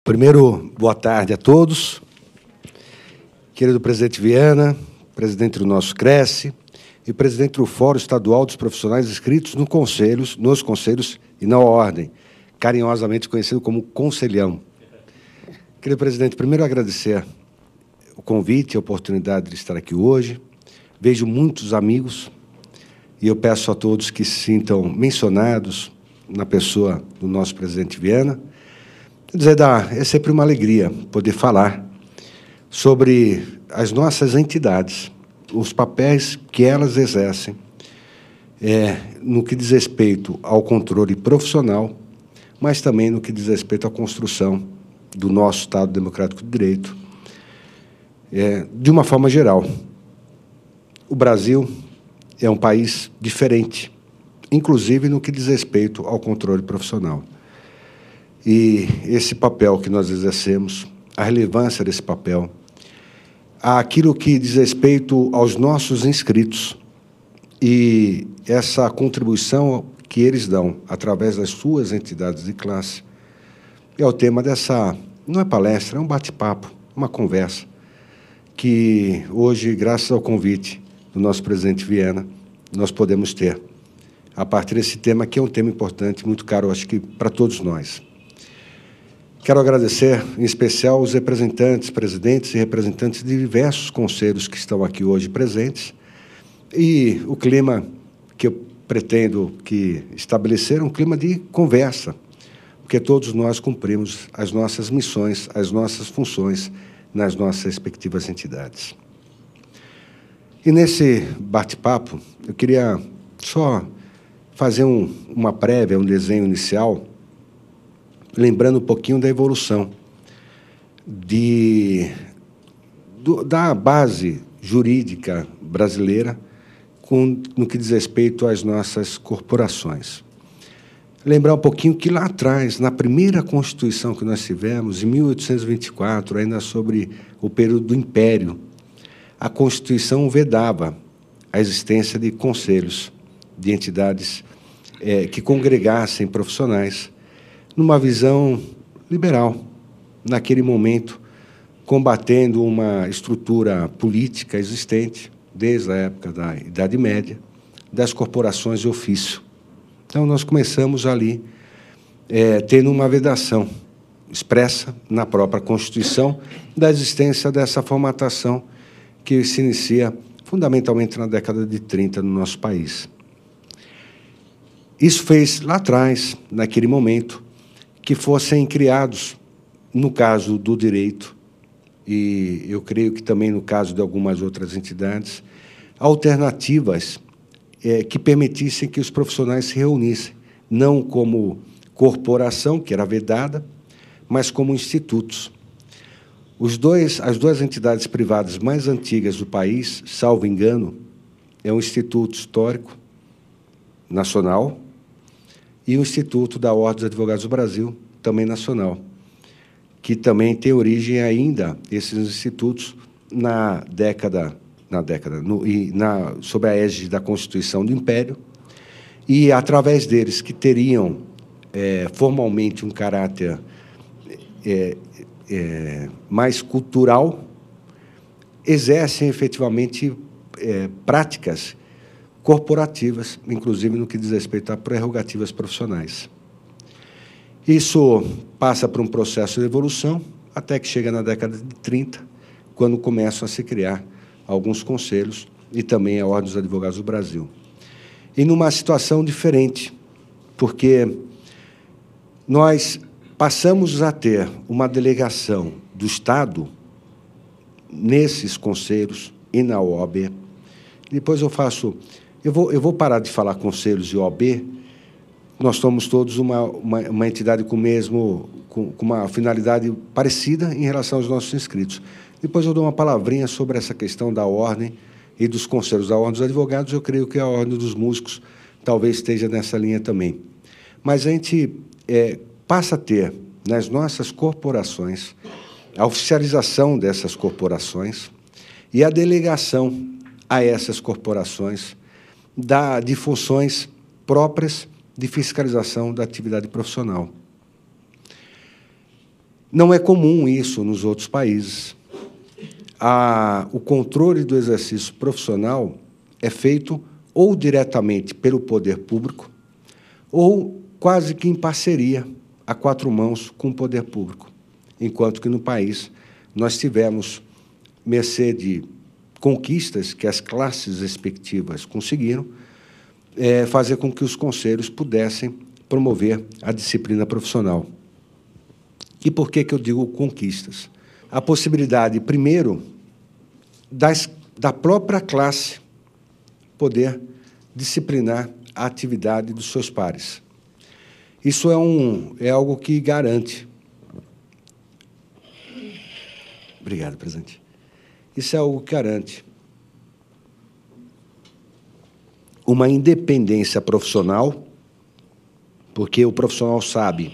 Primeiro, boa tarde a todos. Querido presidente Viana, presidente do nosso Cresce e presidente do Fórum Estadual dos Profissionais inscritos nos conselhos e na ordem, carinhosamente conhecido como Conselhão. Querido presidente, primeiro agradecer o convite e a oportunidade de estar aqui hoje. Vejo muitos amigos e eu peço a todos que se sintam mencionados na pessoa do nosso presidente Viana. Quer dizer, é sempre uma alegria poder falar sobre as nossas entidades, os papéis que elas exercem no que diz respeito ao controle profissional, mas também no que diz respeito à construção do nosso Estado Democrático de Direito, de uma forma geral. O Brasil é um país diferente, inclusive no que diz respeito ao controle profissional. E esse papel que nós exercemos, a relevância desse papel, aquilo que diz respeito aos nossos inscritos e essa contribuição que eles dão através das suas entidades de classe, é o tema dessa, não é palestra, é um bate-papo, uma conversa, que hoje, graças ao convite do nosso presidente Viana, nós podemos ter, a partir desse tema, que é um tema importante, muito caro, acho que para todos nós. Quero agradecer, em especial, os representantes, presidentes e representantes de diversos conselhos que estão aqui hoje presentes, e o clima que eu pretendo estabelecer, um clima de conversa, porque todos nós cumprimos as nossas missões, as nossas funções nas nossas respectivas entidades. E nesse bate-papo, eu queria só fazer uma prévia, um desenho inicial, lembrando um pouquinho da evolução da base jurídica brasileira no que diz respeito às nossas corporações. Lembrar um pouquinho que lá atrás, na primeira Constituição que nós tivemos, em 1824, ainda sobre o período do Império, a Constituição vedava a existência de conselhos, de entidades que congregassem profissionais numa visão liberal, naquele momento, combatendo uma estrutura política existente, desde a época da Idade Média, das corporações de ofício. Então, nós começamos ali tendo uma vedação expressa na própria Constituição da existência dessa formatação que se inicia fundamentalmente na década de 30 no nosso país. Isso fez, lá atrás, naquele momento, que fossem criados, no caso do direito, e eu creio que também no caso de algumas outras entidades, alternativas que permitissem que os profissionais se reunissem, não como corporação, que era vedada, mas como institutos. As duas entidades privadas mais antigas do país, salvo engano, é o Instituto Histórico Nacional e o Instituto da Ordem dos Advogados do Brasil, também nacional, que também tem origem ainda, esses institutos, sob a égide da Constituição do Império, e, através deles, que teriam formalmente um caráter mais cultural, exercem efetivamente práticas corporativas, inclusive no que diz respeito a prerrogativas profissionais. Isso passa por um processo de evolução, até que chega na década de 30, quando começam a se criar alguns conselhos e também a Ordem dos Advogados do Brasil. E numa situação diferente, porque nós passamos a ter uma delegação do Estado nesses conselhos e na OAB. Depois eu vou parar de falar conselhos e OAB. Nós somos todos uma entidade com uma finalidade parecida em relação aos nossos inscritos. Depois eu dou uma palavrinha sobre essa questão da ordem e dos conselhos da Ordem dos Advogados. Eu creio que a Ordem dos Músicos talvez esteja nessa linha também. Mas a gente passa a ter, nas nossas corporações, a oficialização dessas corporações e a delegação a essas corporações de funções próprias de fiscalização da atividade profissional. Não é comum isso nos outros países. O controle do exercício profissional é feito ou diretamente pelo poder público ou quase que em parceria, a quatro mãos, com o poder público, enquanto que no país nós tivemos, mercê de conquistas que as classes respectivas conseguiram, fazer com que os conselhos pudessem promover a disciplina profissional. E por que eu digo conquistas? A possibilidade, primeiro, da própria classe poder disciplinar a atividade dos seus pares. Isso é algo que garante. Obrigado, presidente. Isso é algo que garante uma independência profissional, porque o profissional sabe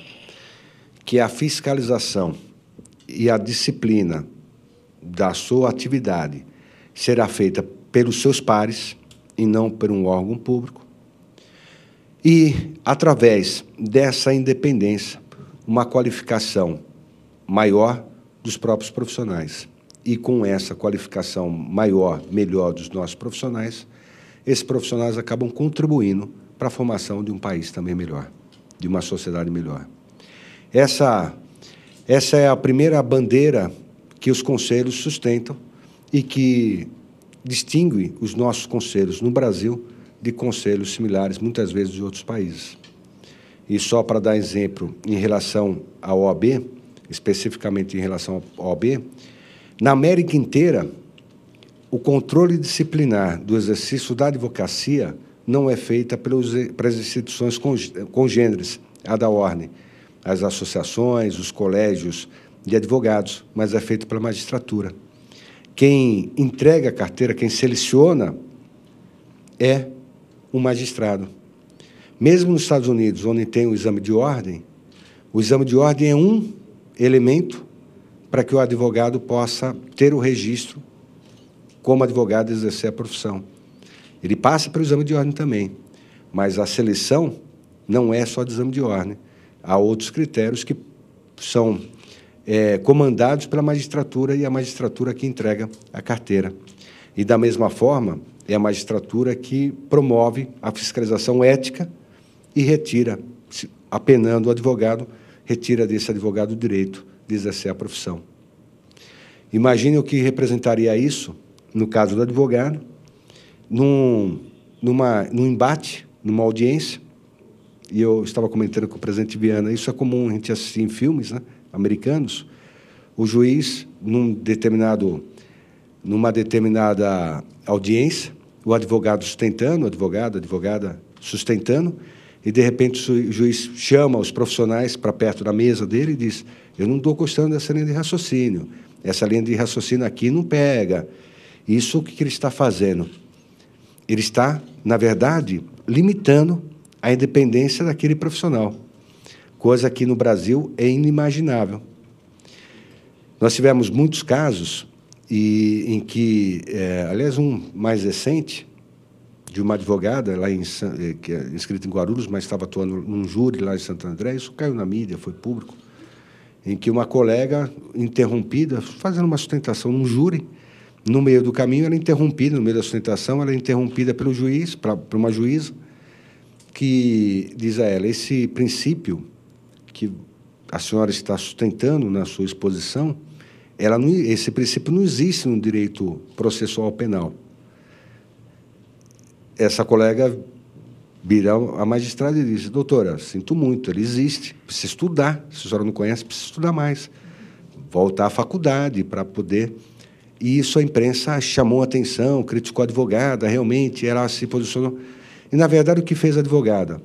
que a fiscalização e a disciplina da sua atividade será feita pelos seus pares e não por um órgão público. E, através dessa independência, uma qualificação maior dos próprios profissionais. E, com essa qualificação maior, melhor dos nossos profissionais, esses profissionais acabam contribuindo para a formação de um país também melhor, de uma sociedade melhor. Essa é a primeira bandeira que os conselhos sustentam e que distingue os nossos conselhos no Brasil de conselhos similares, muitas vezes, de outros países. E só para dar exemplo, em relação à OAB, especificamente em relação à OAB, na América inteira, o controle disciplinar do exercício da advocacia não é feita pelas instituições congêneres, a da ordem, as associações, os colégios de advogados, mas é feito pela magistratura. Quem entrega a carteira, quem seleciona, é um magistrado. Mesmo nos Estados Unidos, onde tem o exame de ordem é um elemento para que o advogado possa ter o registro como advogado e exercer a profissão. Ele passa pelo exame de ordem também, mas a seleção não é só de exame de ordem. Há outros critérios que são comandados pela magistratura e a magistratura que entrega a carteira. E, da mesma forma, é a magistratura que promove a fiscalização ética e retira, apenando o advogado, retira desse advogado o direito de exercer a profissão. Imagine o que representaria isso, no caso do advogado, num embate, numa audiência, e eu estava comentando com o presidente Viana, isso é comum a gente assistir em filmes, né, americanos, o juiz, numa determinada audiência, o advogado sustentando, o advogado, a advogada sustentando, e, de repente, o juiz chama os profissionais para perto da mesa dele e diz: eu não estou gostando dessa linha de raciocínio, essa linha de raciocínio aqui não pega. Isso, o que ele está fazendo? Ele está, na verdade, limitando a independência daquele profissional, coisa que no Brasil é inimaginável. Nós tivemos muitos casos em que, aliás, um mais recente, de uma advogada lá que é inscrita em Guarulhos, mas estava atuando num júri lá em Santo André, isso caiu na mídia, foi público, em que uma colega interrompida, fazendo uma sustentação num júri, no meio do caminho, ela é interrompida, no meio da sustentação, ela é interrompida pelo juiz, por uma juíza, que diz a ela: esse princípio que a senhora está sustentando na sua exposição, esse princípio não existe no direito processual penal. Essa colega vira a magistrada e diz: doutora, sinto muito, ele existe, precisa estudar, se a senhora não conhece, precisa estudar mais, voltar à faculdade para poder... E isso a imprensa chamou a atenção, criticou a advogada, realmente ela se posicionou. E, na verdade, o que fez a advogada?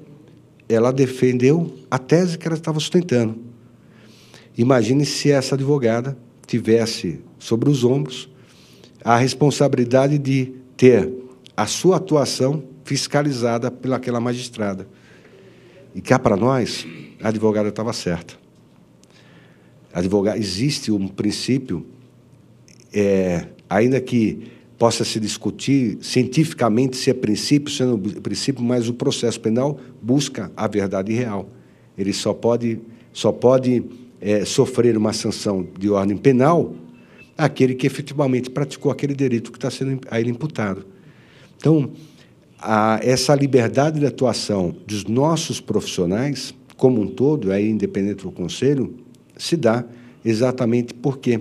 Ela defendeu a tese que ela estava sustentando. Imagine se essa advogada tivesse sobre os ombros a responsabilidade de ter a sua atuação fiscalizada pelaquela magistrada. E cá para nós, a advogada estava certa. Existe um princípio, ainda que possa se discutir cientificamente se é princípio, se não é princípio, mas o processo penal busca a verdade real. Ele só pode sofrer uma sanção de ordem penal aquele que efetivamente praticou aquele delito que está sendo a ele imputado. Então, essa liberdade de atuação dos nossos profissionais, como um todo, aí independente do Conselho, se dá exatamente porque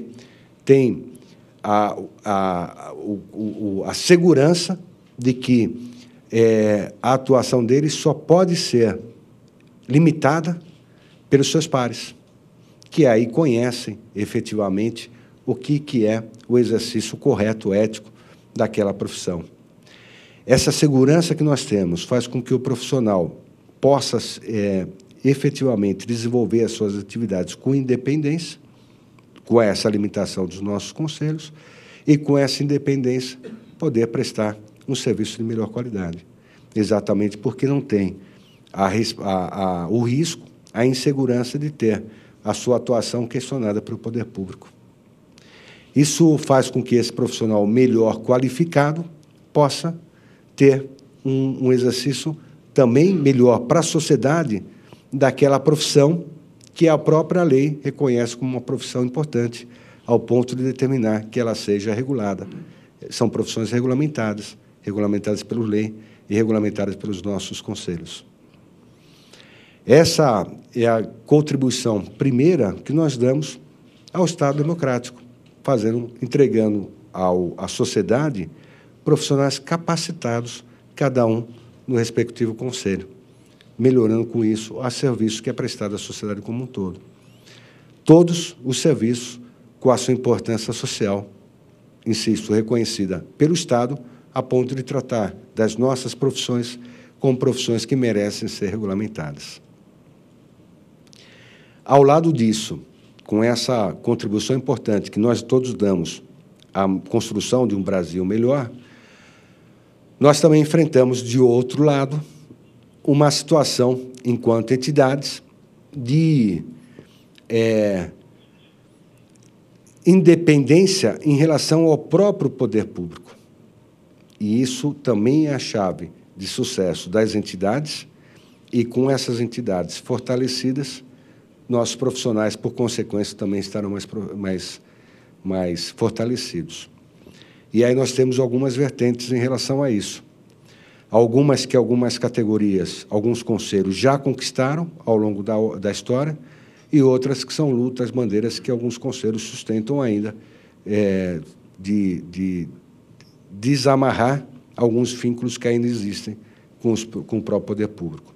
tem a segurança de que a atuação deles só pode ser limitada pelos seus pares, que aí conhecem efetivamente o que é o exercício correto, ético daquela profissão. Essa segurança que nós temos faz com que o profissional possa efetivamente desenvolver as suas atividades com independência, com essa limitação dos nossos conselhos, e com essa independência poder prestar um serviço de melhor qualidade, exatamente porque não tem o risco, a insegurança de ter a sua atuação questionada pelo poder público. Isso faz com que esse profissional melhor qualificado possa ter um exercício também melhor para a sociedade daquela profissão que a própria lei reconhece como uma profissão importante, ao ponto de determinar que ela seja regulada. São profissões regulamentadas pela lei e regulamentadas pelos nossos conselhos. Essa é a contribuição primeira que nós damos ao Estado democrático, entregando à sociedade profissionais capacitados, cada um no respectivo conselho, melhorando com isso a serviço que é prestado à sociedade como um todo. Todos os serviços com a sua importância social, insisto, reconhecida pelo Estado, a ponto de tratar das nossas profissões como profissões que merecem ser regulamentadas. Ao lado disso, com essa contribuição importante que nós todos damos à construção de um Brasil melhor, nós também enfrentamos, de outro lado, uma situação, enquanto entidades, de independência em relação ao próprio poder público. E isso também é a chave de sucesso das entidades, e com essas entidades fortalecidas, nossos profissionais, por consequência, também estarão mais fortalecidos. E aí nós temos algumas vertentes em relação a isso. Algumas categorias, alguns conselhos já conquistaram ao longo da história, e outras que são lutas, bandeiras que alguns conselhos sustentam ainda, de desamarrar alguns vínculos que ainda existem com o próprio poder público.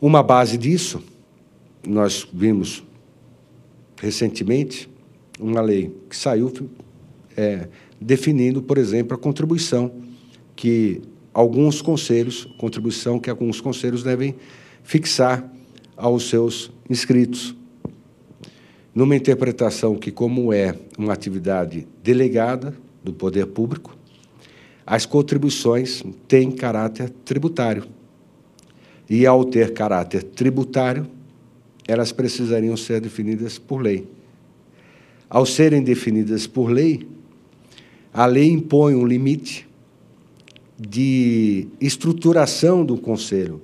Uma base disso, nós vimos recentemente uma lei que saiu definindo, por exemplo, a contribuição que alguns conselhos devem fixar aos seus inscritos, numa interpretação que, como é uma atividade delegada do poder público, as contribuições têm caráter tributário. E, ao ter caráter tributário, elas precisariam ser definidas por lei. Ao serem definidas por lei, a lei impõe um limite de estruturação do Conselho.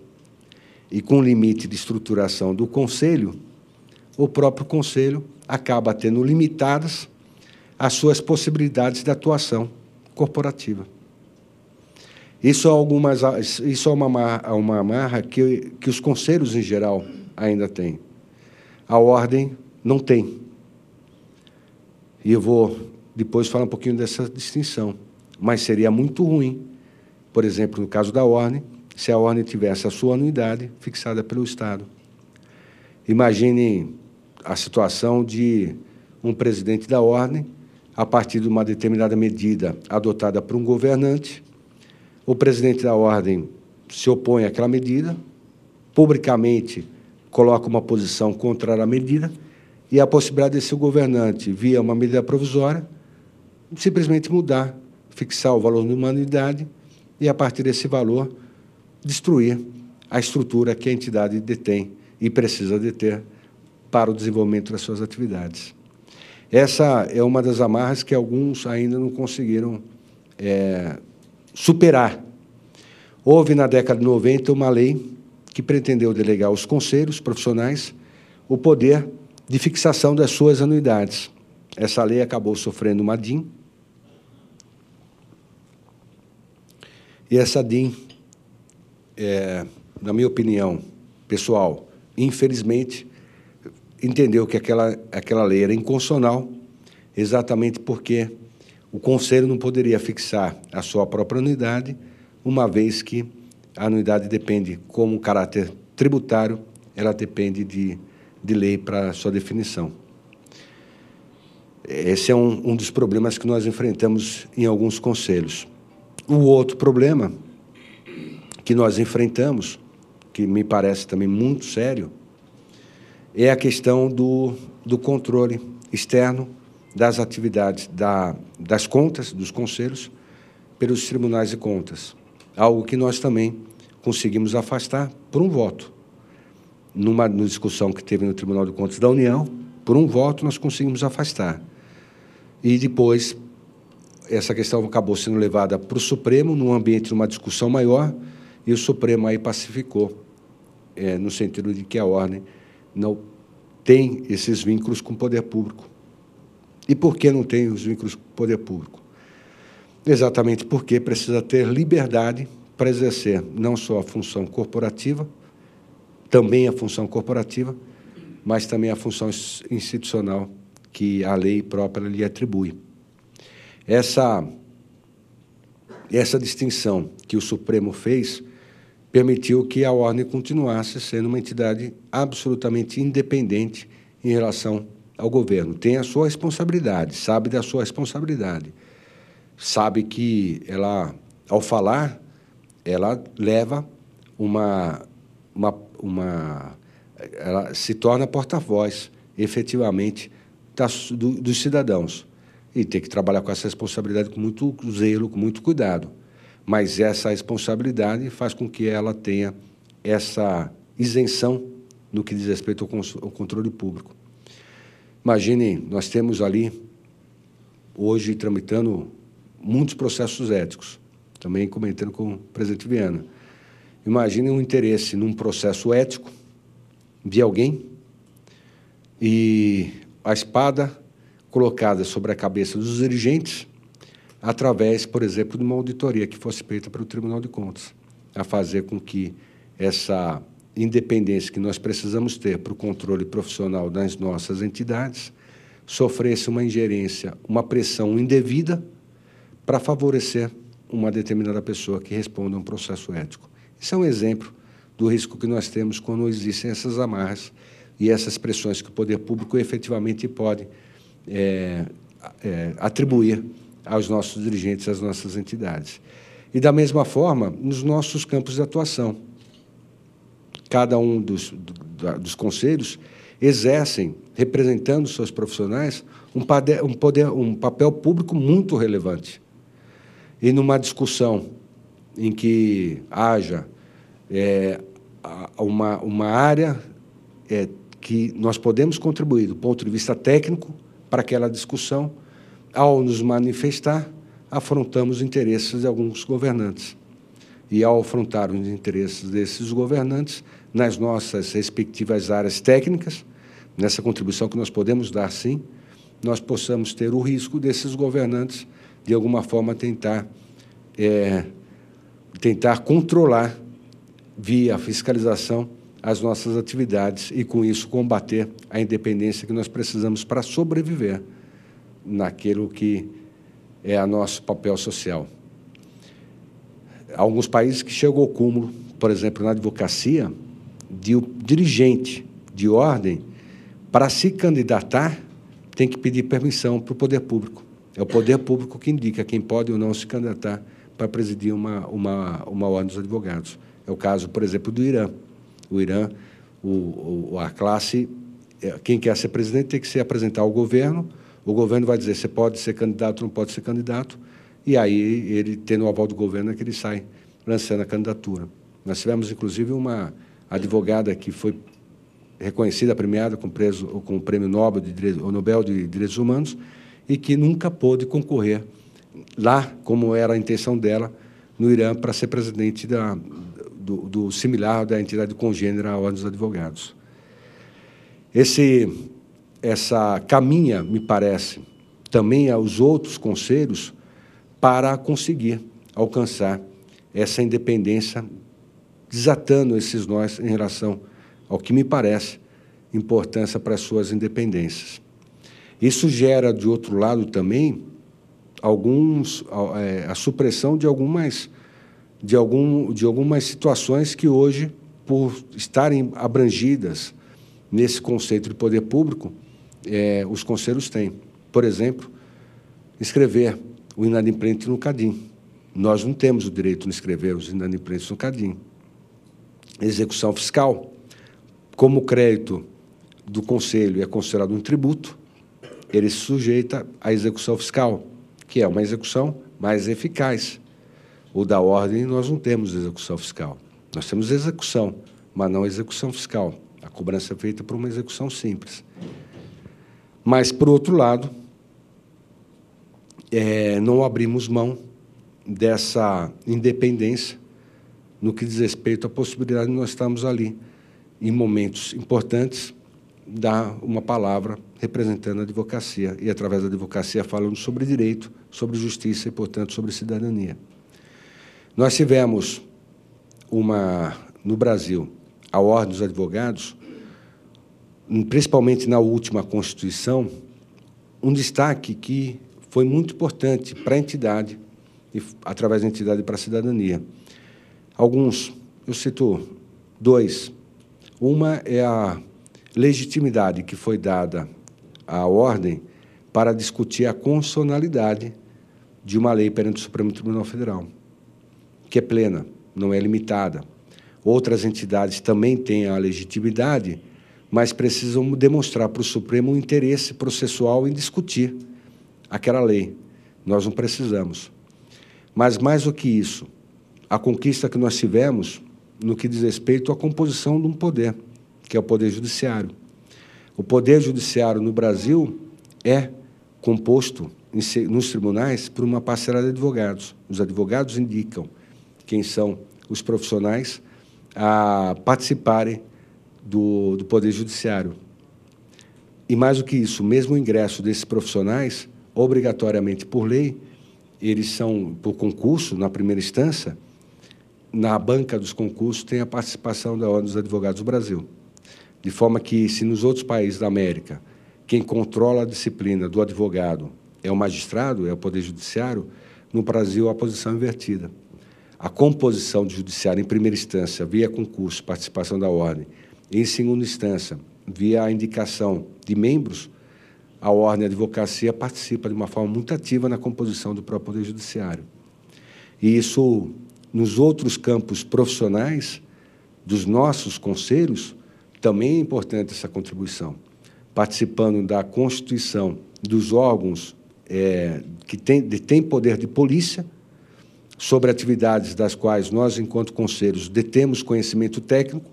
E, com o limite de estruturação do Conselho, o próprio Conselho acaba tendo limitadas as suas possibilidades de atuação corporativa. Isso é uma amarra que os conselhos, em geral, ainda têm. A ordem não tem. E eu vou depois falar um pouquinho dessa distinção. Mas seria muito ruim, por exemplo, no caso da ordem, se a ordem tivesse a sua anuidade fixada pelo Estado. Imagine a situação de um presidente da ordem, a partir de uma determinada medida adotada por um governante, o presidente da ordem se opõe àquela medida, publicamente coloca uma posição contrária à medida, e a possibilidade desse governante, via uma medida provisória, simplesmente mudar, fixar o valor de uma anuidade e, a partir desse valor, destruir a estrutura que a entidade detém e precisa deter para o desenvolvimento das suas atividades. Essa é uma das amarras que alguns ainda não conseguiram superar. Houve, na década de 90, uma lei que pretendeu delegar aos conselhos profissionais o poder de fixação das suas anuidades. Essa lei acabou sofrendo uma DIN, e essa DIN, na minha opinião pessoal, infelizmente, entendeu que aquela lei era inconstitucional, exatamente porque o Conselho não poderia fixar a sua própria anuidade, uma vez que a anuidade depende, como caráter tributário, ela depende de lei para sua definição. Esse é um dos problemas que nós enfrentamos em alguns conselhos. O outro problema que nós enfrentamos, que me parece também muito sério, é a questão do controle externo das atividades das contas dos conselhos pelos tribunais de contas, algo que nós também conseguimos afastar por um voto. Numa discussão que teve no Tribunal de Contas da União, por um voto nós conseguimos afastar. E depois essa questão acabou sendo levada para o Supremo, num ambiente de uma discussão maior, e o Supremo aí pacificou, no sentido de que a ordem não tem esses vínculos com o poder público. E por que não tem os vínculos com o poder público? Exatamente porque precisa ter liberdade para exercer não só a função corporativa, também a função corporativa, mas também a função institucional que a lei própria lhe atribui. Essa distinção que o Supremo fez permitiu que a ordem continuasse sendo uma entidade absolutamente independente em relação ao governo. Tem a sua responsabilidade, sabe da sua responsabilidade, sabe que ela, ao falar, ela leva ela se torna porta-voz, efetivamente, dos cidadãos. E tem que trabalhar com essa responsabilidade com muito zelo, com muito cuidado. Mas essa responsabilidade faz com que ela tenha essa isenção no que diz respeito ao controle público. Imagine, nós temos ali, hoje, tramitando muitos processos éticos, também comentando com o presidente Viana. Imagine um interesse num processo ético de alguém e a espada colocada sobre a cabeça dos dirigentes através, por exemplo, de uma auditoria que fosse feita pelo Tribunal de Contas, a fazer com que essa independência que nós precisamos ter para o controle profissional das nossas entidades sofresse uma ingerência, uma pressão indevida para favorecer uma determinada pessoa que responda a um processo ético. Isso é um exemplo do risco que nós temos quando existem essas amarras e essas pressões que o poder público efetivamente pode atribuir aos nossos dirigentes, às nossas entidades. E, da mesma forma, nos nossos campos de atuação. Cada um dos conselhos exercem, representando seus profissionais, um papel público muito relevante. E, numa discussão em que haja uma área que nós podemos contribuir do ponto de vista técnico para aquela discussão, ao nos manifestar, afrontamos os interesses de alguns governantes. E, ao afrontar os interesses desses governantes, nas nossas respectivas áreas técnicas, nessa contribuição que nós podemos dar, sim, nós possamos ter o risco desses governantes, de alguma forma, tentar controlar, via fiscalização, as nossas atividades e, com isso, combater a independência que nós precisamos para sobreviver naquilo que é o nosso papel social. Há alguns países que chegam ao cúmulo, por exemplo, na advocacia, de o dirigente de ordem, para se candidatar, tem que pedir permissão para o poder público. É o poder público que indica quem pode ou não se candidatar para presidir uma ordem dos advogados. É o caso, por exemplo, do Irã. O Irã, a classe, quem quer ser presidente tem que se apresentar ao governo, o governo vai dizer se pode ser candidato ou não pode ser candidato, e aí ele, tendo o aval do governo, é que ele sai lançando a candidatura. Nós tivemos, inclusive, uma advogada que foi reconhecida, premiada com o Prêmio Nobel de Direitos Humanos, e que nunca pôde concorrer lá, como era a intenção dela, no Irã, para ser presidente similar da entidade congênera à Ordem dos Advogados. Esse essa caminha, me parece, também aos outros conselhos para conseguir alcançar essa independência, desatando esses nós em relação ao que me parece importância para as suas independências. Isso gera, de outro lado, também a supressão de algumas situações que hoje, por estarem abrangidas nesse conceito de poder público, os conselhos têm. Por exemplo, inscrever o inadimplente no CADIM. Nós não temos o direito de inscrever os inadimplentes no CADIM. Execução fiscal. Como o crédito do conselho é considerado um tributo, ele se sujeita à execução fiscal, que é uma execução mais eficaz. O da ordem, nós não temos execução fiscal. Nós temos execução, mas não execução fiscal. A cobrança é feita por uma execução simples. Mas, por outro lado, não abrimos mão dessa independência no que diz respeito à possibilidade de nós estarmos ali, em momentos importantes, dar uma palavra representando a advocacia, e, através da advocacia, falando sobre direito, sobre justiça e, portanto, sobre cidadania. Nós tivemos, no Brasil, a Ordem dos Advogados, principalmente na última Constituição, um destaque que foi muito importante para a entidade, e, através da entidade, para a cidadania. Alguns, eu cito dois. Uma é a legitimidade que foi dada à ordem para discutir a constitucionalidade de uma lei perante o Supremo Tribunal Federal, que é plena, não é limitada. Outras entidades também têm a legitimidade, mas precisam demonstrar para o Supremo um interesse processual em discutir aquela lei. Nós não precisamos. Mas, mais do que isso, a conquista que nós tivemos no que diz respeito à composição de um poder, que é o Poder Judiciário. O Poder Judiciário no Brasil é composto nos tribunais por uma parcela de advogados. Os advogados indicam quem são os profissionais a participarem do Poder Judiciário. E, mais do que isso, mesmo o ingresso desses profissionais, obrigatoriamente por lei, eles são, por concurso, na primeira instância, na banca dos concursos tem a participação da Ordem dos Advogados do Brasil. De forma que, se nos outros países da América, quem controla a disciplina do advogado é o magistrado, é o Poder Judiciário, no Brasil a posição é invertida. A composição do judiciário, em primeira instância, via concurso, participação da ordem, e, em segunda instância, via a indicação de membros, a ordem e a advocacia participa de uma forma muito ativa na composição do próprio Poder Judiciário. E isso, nos outros campos profissionais dos nossos conselhos, também é importante essa contribuição, participando da constituição dos órgãos que têm poder de polícia, sobre atividades das quais nós, enquanto conselhos, detemos conhecimento técnico.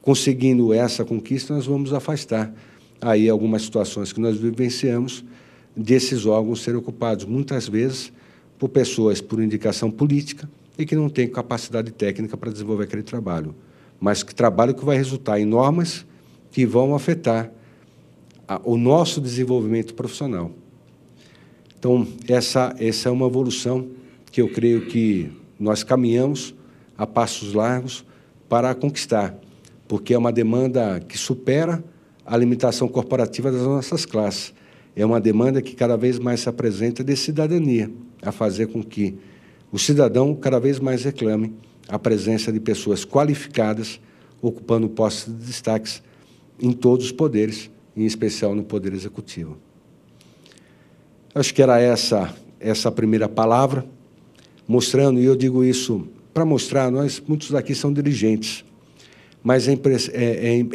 Conseguindo essa conquista, nós vamos afastar aí algumas situações que nós vivenciamos desses órgãos serem ocupados, muitas vezes, por pessoas por indicação política e que não têm capacidade técnica para desenvolver aquele trabalho, mas que trabalho que vai resultar em normas que vão afetar o nosso desenvolvimento profissional. Então, essa é uma evolução que eu creio que nós caminhamos a passos largos para conquistar, porque é uma demanda que supera a limitação corporativa das nossas classes. É uma demanda que cada vez mais se apresenta de cidadania, a fazer com que o cidadão cada vez mais reclame a presença de pessoas qualificadas, ocupando postos de destaques em todos os poderes, em especial no Poder Executivo. Acho que era essa a primeira palavra, mostrando, e eu digo isso para mostrar, muitos daqui são dirigentes, mas é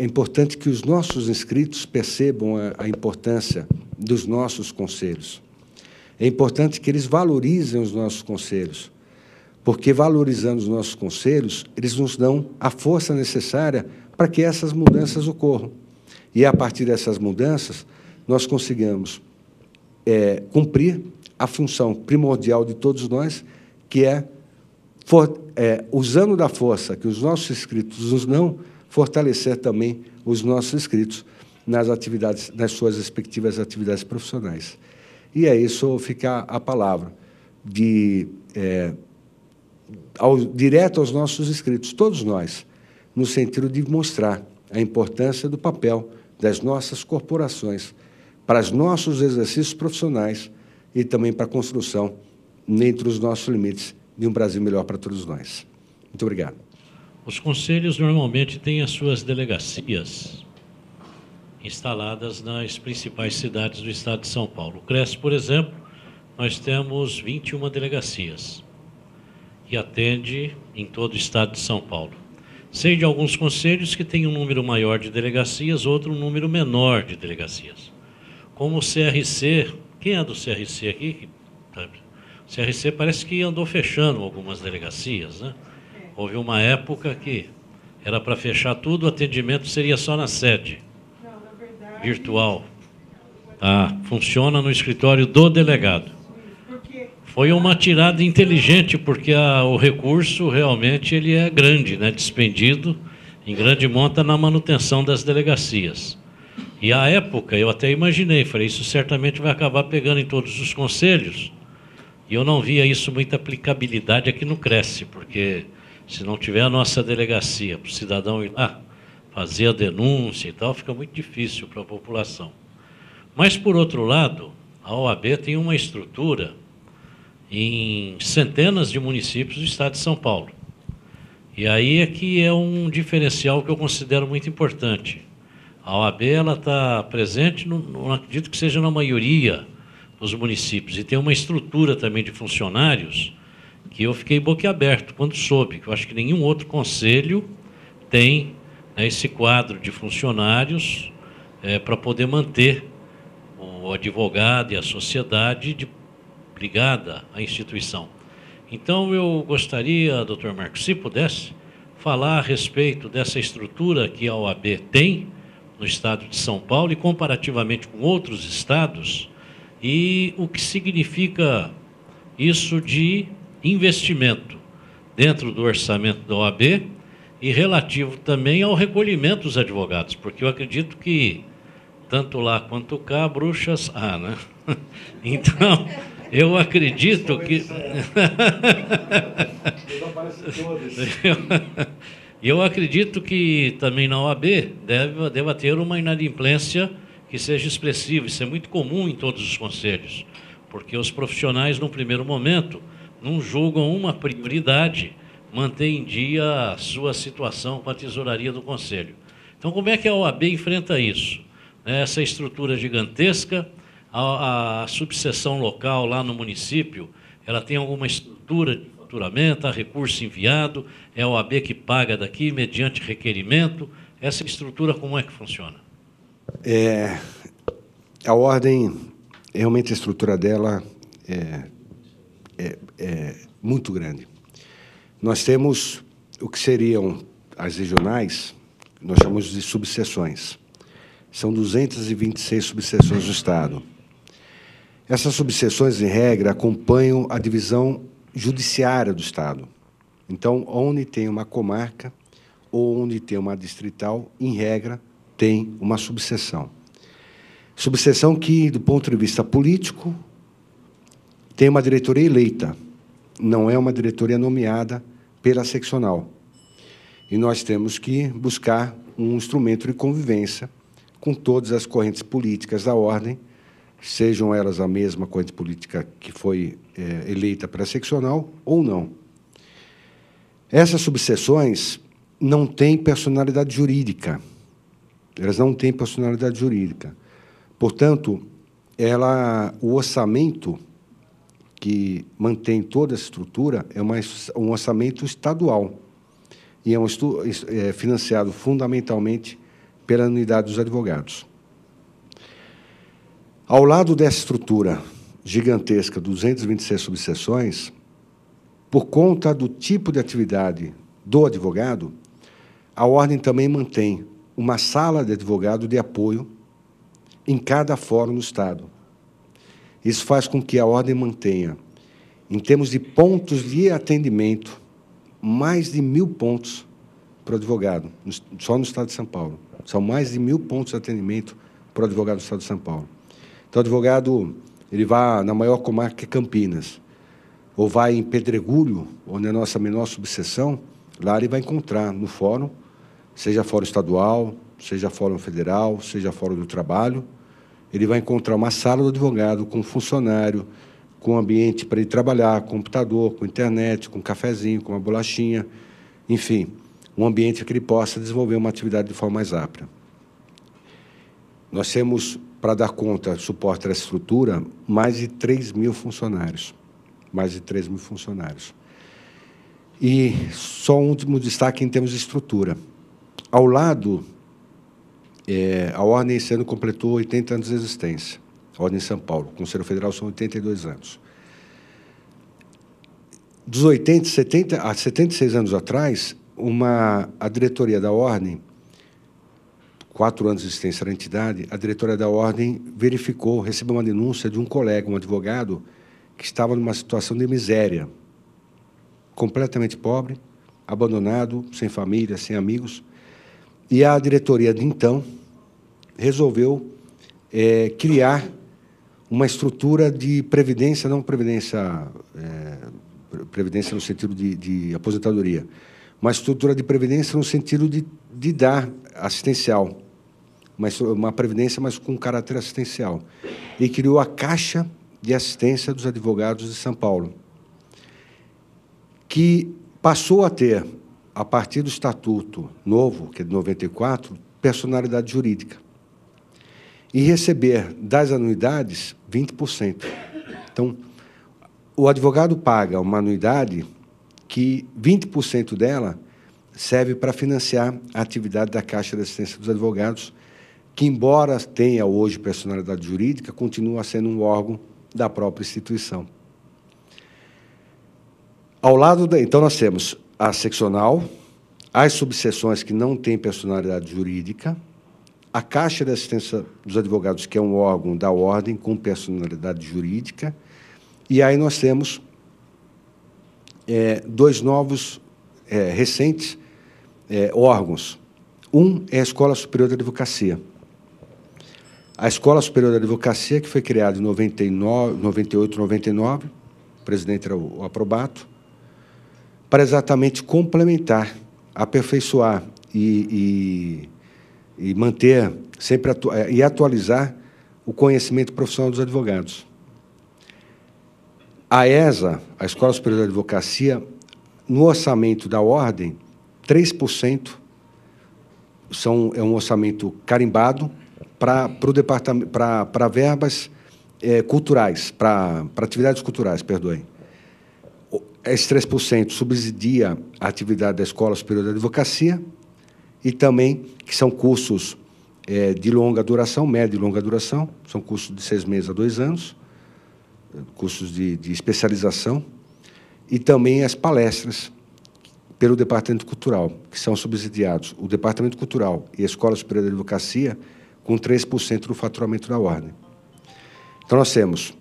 importante que os nossos inscritos percebam a importância dos nossos conselhos. É importante que eles valorizem os nossos conselhos, porque, valorizando os nossos conselhos, eles nos dão a força necessária para que essas mudanças ocorram. E, a partir dessas mudanças, nós consigamos cumprir a função primordial de todos nós, que usando da força que os nossos inscritos nos dão, fortalecer também os nossos inscritos nas suas respectivas atividades profissionais. E é isso fica a palavra direto aos nossos inscritos, todos nós, no sentido de mostrar a importância do papel das nossas corporações para os nossos exercícios profissionais e também para a construção, dentro dos nossos limites, de um Brasil melhor para todos nós. Muito obrigado. Os conselhos normalmente têm as suas delegacias instaladas nas principais cidades do estado de São Paulo. O CRES, por exemplo, nós temos 21 delegacias e atende em todo o estado de São Paulo. Sei de alguns conselhos que têm um número maior de delegacias, outro um número menor de delegacias. Como o CRC, quem é do CRC aqui? O CRC parece que andou fechando algumas delegacias, né? Houve uma época que era para fechar tudo, o atendimento seria só na sede. Não, na verdade, virtual. Tá, funciona no escritório do delegado. Foi uma tirada inteligente, porque o recurso realmente ele é grande, né, dispendido em grande monta na manutenção das delegacias. E à época eu até imaginei, falei, isso certamente vai acabar pegando em todos os conselhos, e eu não via isso muita aplicabilidade aqui no Cresce, porque se não tiver a nossa delegacia para o cidadão ir lá fazer a denúncia e tal, fica muito difícil para a população. Mas, por outro lado, a OAB tem uma estrutura em centenas de municípios do estado de São Paulo. E aí é que é um diferencial que eu considero muito importante. A OAB está presente, não acredito que seja na maioria dos municípios, e tem uma estrutura também de funcionários que eu fiquei boquiaberto quando soube, que eu acho que nenhum outro conselho tem, né, esse quadro de funcionários para poder manter o advogado e a sociedade ligada à instituição. Então, eu gostaria, doutor Marcos, se pudesse, falar a respeito dessa estrutura que a OAB tem no estado de São Paulo e comparativamente com outros estados, e o que significa isso de investimento dentro do orçamento da OAB e relativo também ao recolhimento dos advogados, porque eu acredito que tanto lá quanto cá, bruxas há, né? Então, eu acredito que... Eu acredito que também na OAB deva ter uma inadimplência que seja expressiva. Isso é muito comum em todos os conselhos, porque os profissionais, no primeiro momento, não julgam uma prioridade manter em dia a sua situação com a tesouraria do conselho. Então, como é que a OAB enfrenta isso? Essa estrutura gigantesca, a subseção local lá no município, ela tem alguma estrutura de faturamento, há recurso enviado, é a OAB que paga daqui mediante requerimento. Essa estrutura, como é que funciona? A ordem, realmente a estrutura dela é muito grande. Nós temos o que seriam as regionais, nós chamamos de subseções. São 226 subseções do Estado. Essas subseções, em regra, acompanham a divisão judiciária do Estado. Então, onde tem uma comarca ou onde tem uma distrital, em regra, tem uma subseção. Subseção que, do ponto de vista político, tem uma diretoria eleita, não é uma diretoria nomeada pela seccional. E nós temos que buscar um instrumento de convivência com todas as correntes políticas da ordem, sejam elas a mesma corrente política que foi eleita para a seccional ou não. Essas subseções não têm personalidade jurídica. Elas não têm personalidade jurídica. Portanto, o orçamento que mantém toda essa estrutura é um orçamento estadual e é financiado fundamentalmente pela unidade dos advogados. Ao lado dessa estrutura gigantesca, 226 subseções, por conta do tipo de atividade do advogado, a ordem também mantém uma sala de advogado de apoio em cada fórum do Estado. Isso faz com que a ordem mantenha, em termos de pontos de atendimento, mais de 1.000 pontos para o advogado, só no Estado de São Paulo. São mais de 1.000 pontos de atendimento para o advogado do Estado de São Paulo. Então, o advogado, ele vai na maior comarca, que é Campinas, ou vai em Pedregulho, onde é a nossa menor subseção, lá ele vai encontrar no fórum, seja fórum estadual, seja fórum federal, seja fórum do trabalho, ele vai encontrar uma sala do advogado com funcionário, com ambiente para ele trabalhar, computador, com internet, com cafezinho, com uma bolachinha, enfim, um ambiente que ele possa desenvolver uma atividade de forma mais rápida. Nós temos, para dar conta, suporte à estrutura, mais de 3.000 funcionários. Mais de 3.000 funcionários. E só um último destaque em termos de estrutura. Ao lado, a Ordem esse ano completou 80 anos de existência. A Ordem de São Paulo. O Conselho Federal são 82 anos. Dos 76 anos atrás, a diretoria da Ordem, 4 anos de existência da entidade, a diretoria da Ordem verificou, recebeu uma denúncia de um colega, um advogado, que estava numa situação de miséria, completamente pobre, abandonado, sem família, sem amigos, e a diretoria de então resolveu criar uma estrutura de previdência, não previdência no sentido de aposentadoria, uma estrutura de previdência no sentido de dar assistencial, uma previdência, mas com caráter assistencial. E criou a Caixa de Assistência dos Advogados de São Paulo, que passou a ter, a partir do Estatuto Novo, que é de 94, personalidade jurídica, e receber das anuidades 20%. Então, o advogado paga uma anuidade que 20% dela serve para financiar a atividade da Caixa de Assistência dos Advogados, que, embora tenha hoje personalidade jurídica, continua sendo um órgão da própria instituição. Ao lado então, nós temos a seccional, as subseções que não têm personalidade jurídica, a Caixa de Assistência dos Advogados, que é um órgão da Ordem com personalidade jurídica, e aí nós temos dois novos, recentes órgãos. Um é a Escola Superior de Advocacia. A Escola Superior de Advocacia, que foi criada em 98, 99, o presidente era o Aprobato, para exatamente complementar, aperfeiçoar e manter sempre e atualizar o conhecimento profissional dos advogados. A ESA, a Escola Superior de Advocacia, no orçamento da Ordem, 3% é um orçamento carimbado para o departamento, para verbas culturais, para atividades culturais, perdoem. Esse 3% subsidia a atividade da Escola Superior de Advocacia e também, que são cursos de longa duração, média e longa duração, são cursos de 6 meses a 2 anos, cursos de especialização, e também as palestras pelo Departamento Cultural, que são subsidiados, o Departamento Cultural e a Escola Superior de Advocacia, com 3% do faturamento da Ordem. Então, nós temos,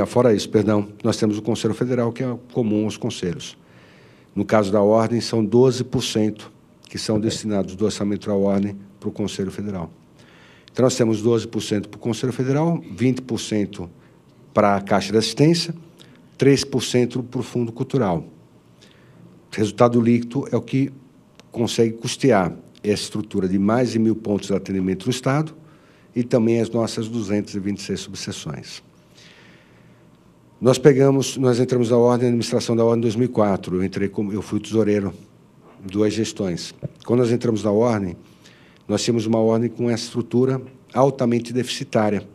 fora isso, perdão, nós temos o Conselho Federal, que é comum aos conselhos. No caso da Ordem, são 12% que são destinados do orçamento da Ordem para o Conselho Federal. Então, nós temos 12% para o Conselho Federal, 20% para a Caixa de Assistência, 3% para o Fundo Cultural. O resultado líquido é o que consegue custear essa estrutura de mais de 1.000 pontos de atendimento no Estado e também as nossas 226 subseções. Nós entramos na Ordem, na administração da Ordem em 2004, eu fui tesoureiro em 2 gestões. Quando nós entramos na Ordem, nós tínhamos uma Ordem com essa estrutura altamente deficitária,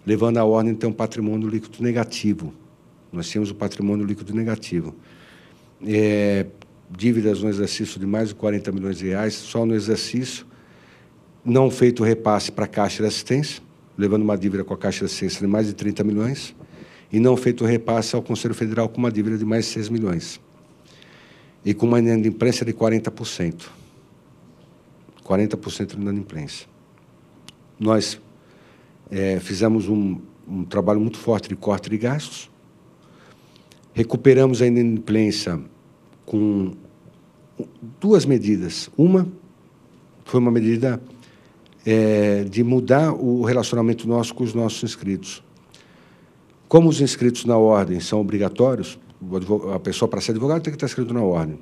levando a Ordem a ter um patrimônio líquido negativo. Nós tínhamos o patrimônio líquido negativo. Dívidas no exercício de mais de 40 milhões de reais, só no exercício, não feito repasse para a Caixa de Assistência, levando uma dívida com a Caixa de Assistência de mais de 30 milhões, e não feito repasse ao Conselho Federal com uma dívida de mais de 6 milhões. E com uma inadimplência de 40%. 40% de inadimplência. Nós fizemos um trabalho muito forte de corte de gastos, recuperamos a inadimplência com 2 medidas. Uma, Foi uma medida de mudar o relacionamento nosso com os nossos inscritos. Como os inscritos na ordem são obrigatórios, a pessoa, para ser advogado, tem que estar inscrito na ordem.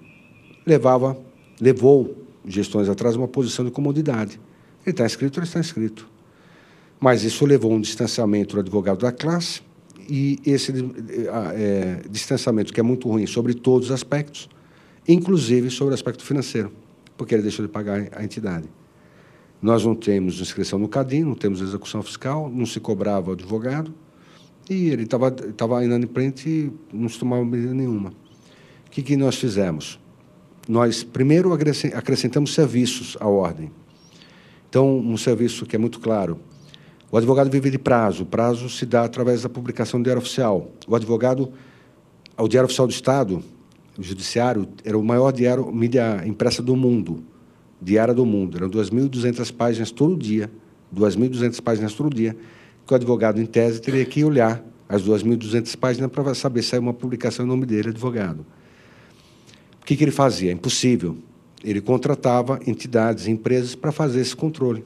Levou gestões atrás uma posição de comodidade. Ele está inscrito, ele está inscrito. Mas isso levou um distanciamento do advogado da classe, e esse distanciamento, que é muito ruim sobre todos os aspectos, inclusive sobre o aspecto financeiro, porque ele deixou de pagar a entidade. Nós não temos inscrição no CADIM, não temos execução fiscal, não se cobrava o advogado, e ele estava inadimplente e não se tomava medida nenhuma. O que nós fizemos? Nós, primeiro, acrescentamos serviços à ordem. Então, um serviço que é muito claro. O advogado vive de prazo. O prazo se dá através da publicação do Diário Oficial. O Diário Oficial do Estado, o Judiciário, era o maior mídia impressa do mundo, diária do mundo. Eram 2.200 páginas todo dia, 2.200 páginas todo dia, que o advogado, em tese, teria que olhar as 2.200 páginas para saber se é uma publicação em nome dele, advogado. O que ele fazia? Impossível. Ele contratava entidades, empresas para fazer esse controle.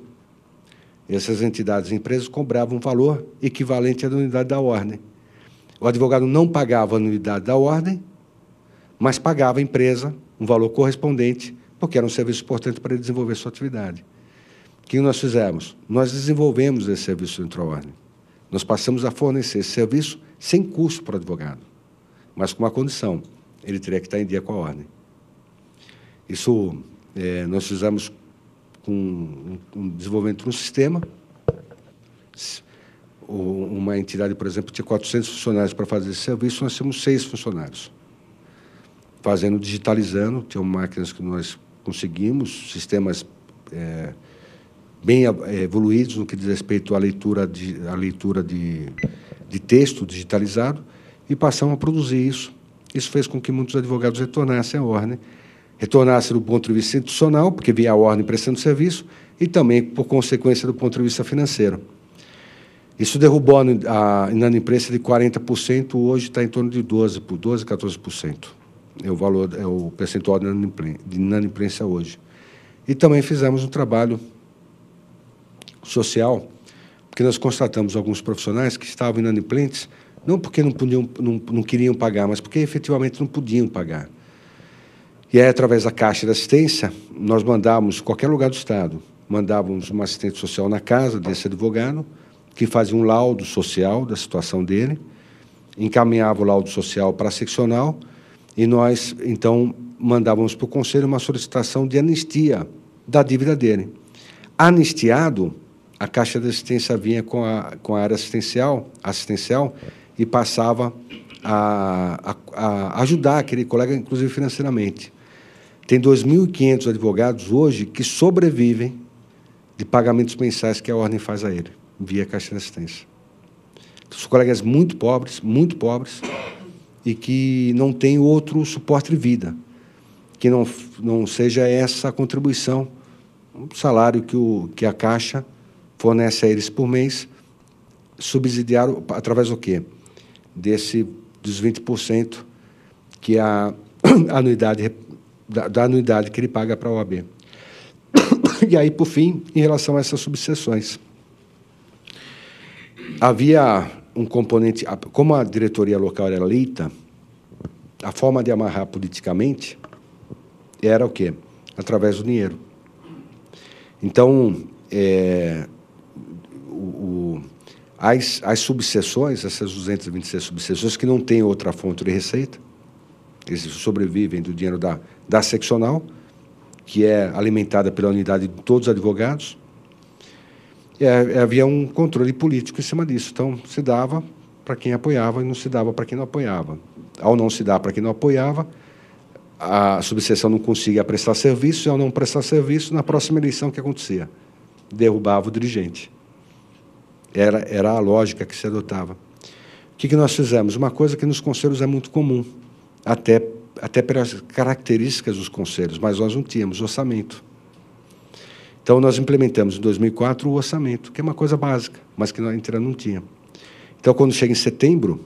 Essas entidades e empresas cobravam um valor equivalente à unidade da ordem. O advogado não pagava a anuidade da ordem, mas pagava à empresa um valor correspondente, porque era um serviço importante para ele desenvolver sua atividade. O que nós fizemos? Nós desenvolvemos esse serviço dentro da ordem. Nós passamos a fornecer esse serviço sem custo para o advogado, mas com uma condição: ele teria que estar em dia com a ordem. Isso nós fizemos com um desenvolvimento de um sistema. Uma entidade, por exemplo, tinha 400 funcionários para fazer esse serviço, nós temos 6 funcionários. Digitalizando, tinham máquinas que nós conseguimos, sistemas bem evoluídos no que diz respeito à leitura de texto digitalizado, e passamos a produzir isso. Isso fez com que muitos advogados retornassem à ordem, retornassem do ponto de vista institucional, porque via a ordem prestando serviço, e também, por consequência, do ponto de vista financeiro. Isso derrubou a inadimplência de 40%, hoje está em torno de 12%, 14%. É o percentual de inadimplência hoje. E também fizemos um trabalho social, porque nós constatamos alguns profissionais que estavam inadimplentes, não porque não queriam pagar, mas porque efetivamente não podiam pagar. E aí, através da Caixa de Assistência, nós mandávamos, em qualquer lugar do Estado, mandávamos uma assistente social na casa desse advogado, que fazia um laudo social da situação dele, encaminhava o laudo social para a seccional, e nós, então, mandávamos para o Conselho uma solicitação de anistia da dívida dele. Anistiado, a Caixa de Assistência vinha com a área assistencial e passava a ajudar aquele colega, inclusive financeiramente. Tem 2.500 advogados hoje que sobrevivem de pagamentos mensais que a ordem faz a ele, via Caixa de Assistência. Os colegas muito pobres, e que não têm outro suporte de vida, que não seja essa contribuição, o salário que a Caixa fornece a eles por mês, subsidiado através do quê? Dos 20% que a anuidade, da anuidade que ele paga para a OAB. E aí, por fim, em relação a essas subseções, havia um componente, como a diretoria local era eleita, a forma de amarrar politicamente era o quê? Através do dinheiro. Então, as subseções, essas 226 subseções, que não têm outra fonte de receita, eles sobrevivem do dinheiro da seccional, que é alimentada pela unidade de todos os advogados, havia um controle político em cima disso. Então, se dava para quem apoiava e não se dava para quem não apoiava. Ao não se dar para quem não apoiava, a subseção não conseguia prestar serviço, e ao não prestar serviço, na próxima eleição, o que acontecia? Derrubava o dirigente. Era a lógica que se adotava. O que nós fizemos? Uma coisa que nos conselhos é muito comum, até pelas características dos conselhos, mas nós não tínhamos orçamento. Então, nós implementamos, em 2004, o orçamento, que é uma coisa básica, mas que a gente não tinha. Então, quando chega em setembro,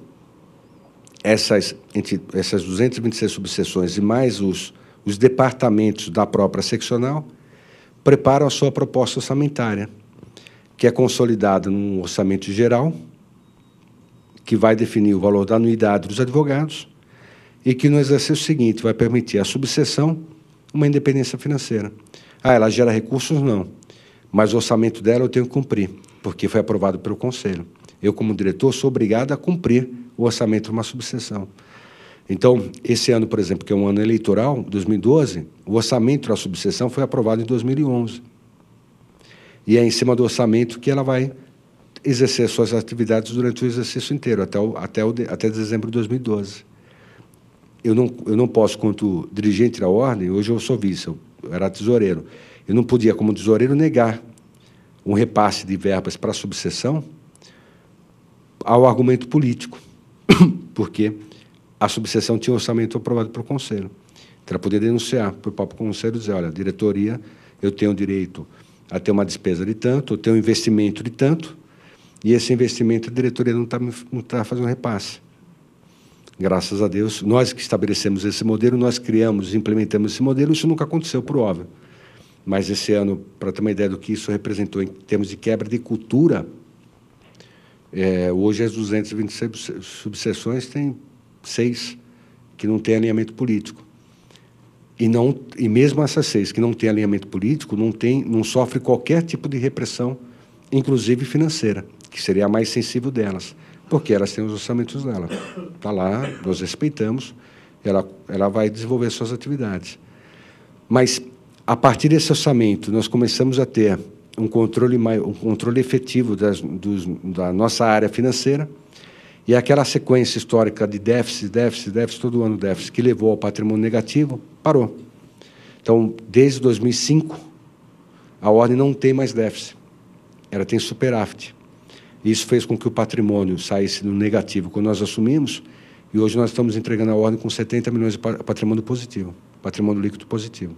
essas 226 subseções e mais os departamentos da própria seccional preparam a sua proposta orçamentária, que é consolidada num orçamento geral, que vai definir o valor da anuidade dos advogados e que, no exercício seguinte, vai permitir à subseção uma independência financeira. Ah, ela gera recursos? Não. Mas o orçamento dela eu tenho que cumprir, porque foi aprovado pelo Conselho. Eu, como diretor, sou obrigado a cumprir o orçamento de uma subseção. Então, esse ano, por exemplo, que é um ano eleitoral, 2012, o orçamento da subseção foi aprovado em 2011. E é em cima do orçamento que ela vai exercer suas atividades durante o exercício inteiro, até dezembro de 2012. Eu não posso, quanto dirigente da ordem, hoje eu sou vice, eu era tesoureiro, eu não podia, como tesoureiro, negar um repasse de verbas para a subseção ao argumento político, porque a subseção tinha um orçamento aprovado pelo Conselho. Então, ela podia denunciar para o próprio Conselho e dizer, olha, diretoria, eu tenho direito a ter uma despesa de tanto, eu tenho um investimento de tanto, e esse investimento a diretoria não está fazendo repasse. Graças a Deus, nós que estabelecemos esse modelo, nós criamos, implementamos esse modelo, isso nunca aconteceu, por óbvio. Mas esse ano, para ter uma ideia do que isso representou em termos de quebra de cultura, hoje as 226 subseções têm 6 que não têm alinhamento político. E mesmo essas 6 que não têm alinhamento político, não sofre qualquer tipo de repressão, inclusive financeira, que seria a mais sensível delas, porque elas têm os orçamentos dela. Está lá, nós respeitamos, ela vai desenvolver suas atividades. Mas, a partir desse orçamento, nós começamos a ter um controle efetivo da nossa área financeira, e aquela sequência histórica de déficit, todo ano déficit, que levou ao patrimônio negativo, parou. Então, desde 2005, a ordem não tem mais déficit, ela tem superávit. Isso fez com que o patrimônio saísse no negativo quando nós assumimos, e hoje nós estamos entregando a ordem com 70 milhões de patrimônio positivo, patrimônio líquido positivo.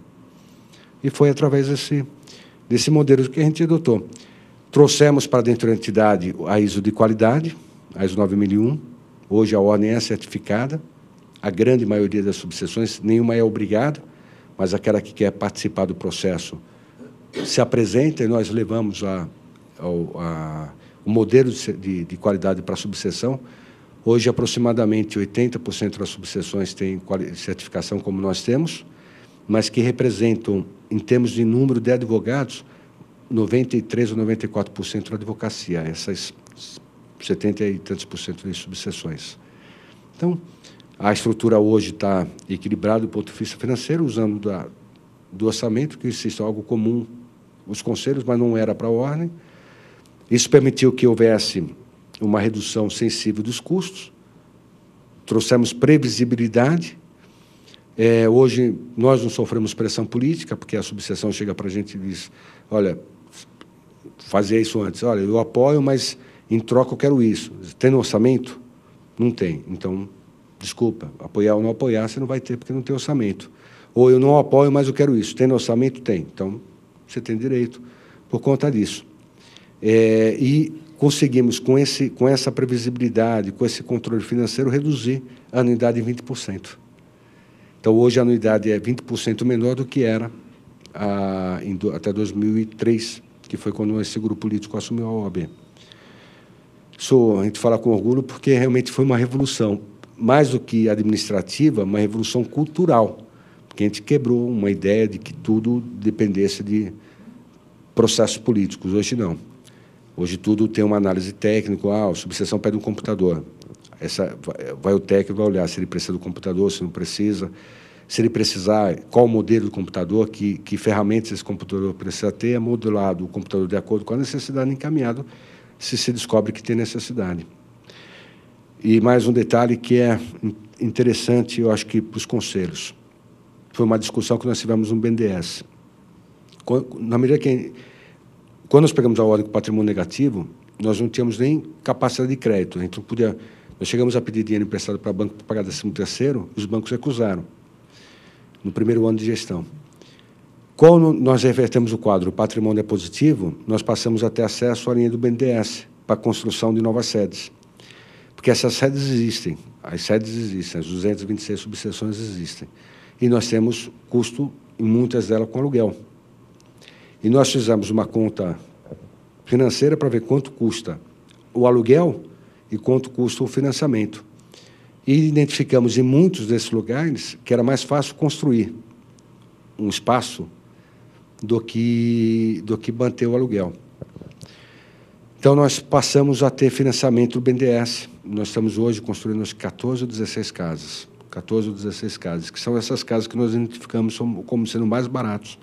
E foi através desse modelo que a gente adotou. Trouxemos para dentro da entidade a ISO de qualidade, a ISO 9001. Hoje a ordem é certificada, a grande maioria das subseções, nenhuma é obrigada, mas aquela que quer participar do processo se apresenta, e nós levamos o modelo de qualidade para a subseção. Hoje, aproximadamente 80% das subseções têm certificação, como nós temos, mas que representam, em termos de número de advogados, 93% ou 94% da advocacia, essas 70 e tantos % de subseções. Então, a estrutura hoje está equilibrada do ponto de vista financeiro, usando do orçamento, que existe algo comum os conselhos, mas não era para a ordem. Isso permitiu que houvesse uma redução sensível dos custos, trouxemos previsibilidade. Hoje, nós não sofremos pressão política, porque a subseção chega para a gente e diz, olha, fazia isso antes, olha, eu apoio, mas em troca eu quero isso. Tem no orçamento? Não tem. Então, desculpa, apoiar ou não apoiar, você não vai ter, porque não tem orçamento. Ou eu não apoio, mas eu quero isso. Tem no orçamento? Tem. Então, você tem direito por conta disso. E conseguimos, com essa previsibilidade, com esse controle financeiro, reduzir a anuidade em 20%. Então, hoje a anuidade é 20% menor do que era até 2003, que foi quando esse grupo político assumiu a OAB. A gente fala com orgulho porque realmente foi uma revolução, mais do que administrativa, uma revolução cultural, porque a gente quebrou uma ideia de que tudo dependesse de processos políticos. Hoje não. Hoje tudo tem uma análise técnica, a subseção pede um computador. Vai o técnico, vai olhar se ele precisa do computador, se não precisa, se ele precisar, qual o modelo do computador, que ferramentas esse computador precisa ter, é modelado o computador de acordo com a necessidade, encaminhado, se descobre que tem necessidade. E mais um detalhe que é interessante, eu acho que para os conselhos. Foi uma discussão que nós tivemos no BNDES. Na medida que... Quando nós pegamos a ordem com patrimônio negativo, nós não tínhamos nem capacidade de crédito. A gente não podia... Nós chegamos a pedir dinheiro emprestado para o banco para pagar 13º, e os bancos recusaram, no primeiro ano de gestão. Quando nós revertemos o quadro, o patrimônio é positivo, nós passamos a ter acesso à linha do BNDES para a construção de novas sedes. Porque essas sedes existem, as 226 subseções existem. E nós temos custo, em muitas delas, com aluguel. E nós fizemos uma conta financeira para ver quanto custa o aluguel e quanto custa o financiamento. E identificamos em muitos desses lugares que era mais fácil construir um espaço do que manter o aluguel. Então, nós passamos a ter financiamento do BNDES. Nós estamos hoje construindo 14 ou 16 casas. 14 ou 16 casas, que são essas casas que nós identificamos como sendo mais baratos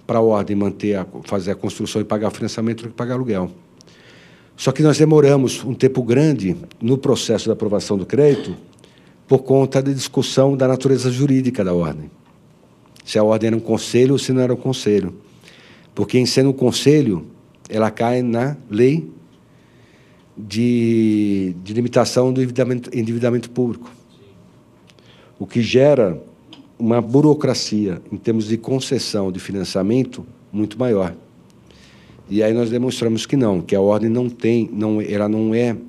para a ordem fazer a construção e pagar o financiamento do que pagar aluguel. Só que nós demoramos um tempo grande no processo da aprovação do crédito por conta da discussão da natureza jurídica da ordem. Se a ordem era um conselho ou se não era um conselho. Porque, em sendo um conselho, ela cai na lei de limitação do endividamento público, o que gera uma burocracia em termos de concessão de financiamento muito maior. E aí nós demonstramos que não, que a ordem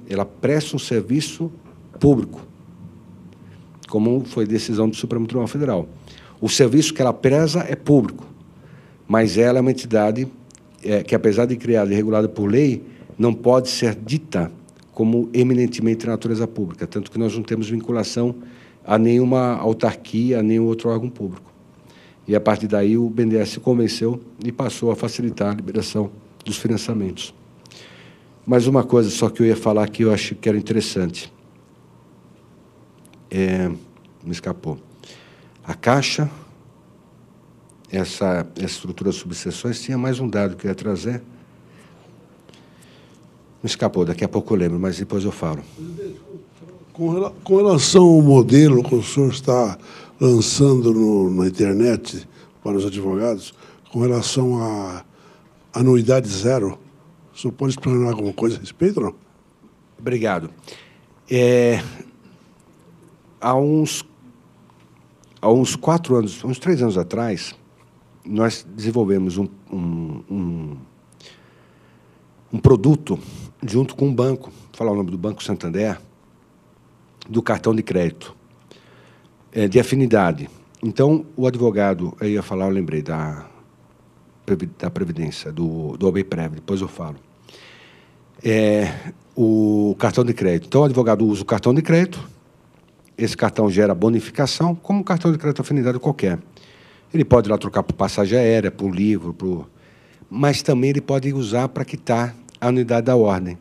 ela presta um serviço público, como foi decisão do Supremo Tribunal Federal. O serviço que ela preza é público, mas ela é uma entidade que, apesar de criada e regulada por lei, não pode ser dita como eminentemente de natureza pública, tanto que nós não temos vinculação a nenhuma autarquia, a nenhum outro órgão público. E, a partir daí, o BNDES se convenceu e passou a facilitar a liberação dos financiamentos. Mas uma coisa só que eu ia falar que eu acho que era interessante. Me escapou. A Caixa, essa estrutura de subseções, tinha mais um dado que eu ia trazer. Me escapou, daqui a pouco eu lembro, mas depois eu falo. Com relação ao modelo que o senhor está lançando na internet para os advogados, com relação à anuidade zero, o senhor pode explanar alguma coisa a respeito ou não? Obrigado. Há uns 4 anos, uns 3 anos atrás, nós desenvolvemos um produto junto com um banco, vou falar o nome do Banco Santander, do cartão de crédito, de afinidade. Então, o advogado, eu ia falar, eu lembrei da Previdência, do OBPrev, depois eu falo. O cartão de crédito. Então, o advogado usa o cartão de crédito, esse cartão gera bonificação, como um cartão de crédito afinidade qualquer. Ele pode ir lá trocar por passagem aérea, por livro, mas também ele pode usar para quitar a anuidade da ordem.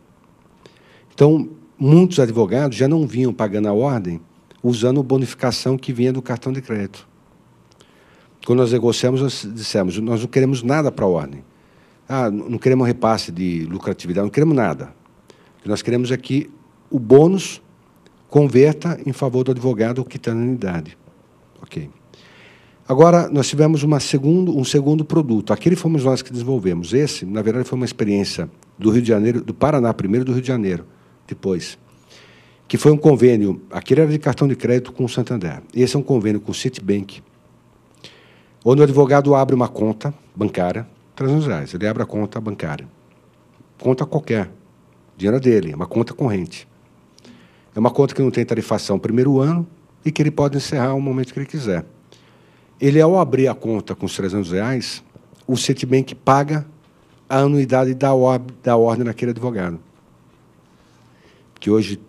Então, muitos advogados já não vinham pagando a ordem usando a bonificação que vinha do cartão de crédito. Quando nós negociamos, nós dissemos, nós não queremos nada para a ordem. Não queremos repasse de lucratividade, não queremos nada. O que nós queremos é que o bônus converta em favor do advogado quitando a anuidade. Ok. Agora, nós tivemos um segundo produto. Aquele fomos nós que desenvolvemos. Esse, na verdade, foi uma experiência do Rio de Janeiro, do Paraná primeiro, do Rio de Janeiro depois, que foi um convênio, aquele era de cartão de crédito com o Santander. Esse é um convênio com o Citibank, onde o advogado abre uma conta bancária, R$300, ele abre a conta bancária. Conta qualquer, dinheiro dele, é uma conta corrente. É uma conta que não tem tarifação no primeiro ano e que ele pode encerrar no momento que ele quiser. Ele, ao abrir a conta com os R$300, o Citibank paga a anuidade da ordem naquele advogado, que hoje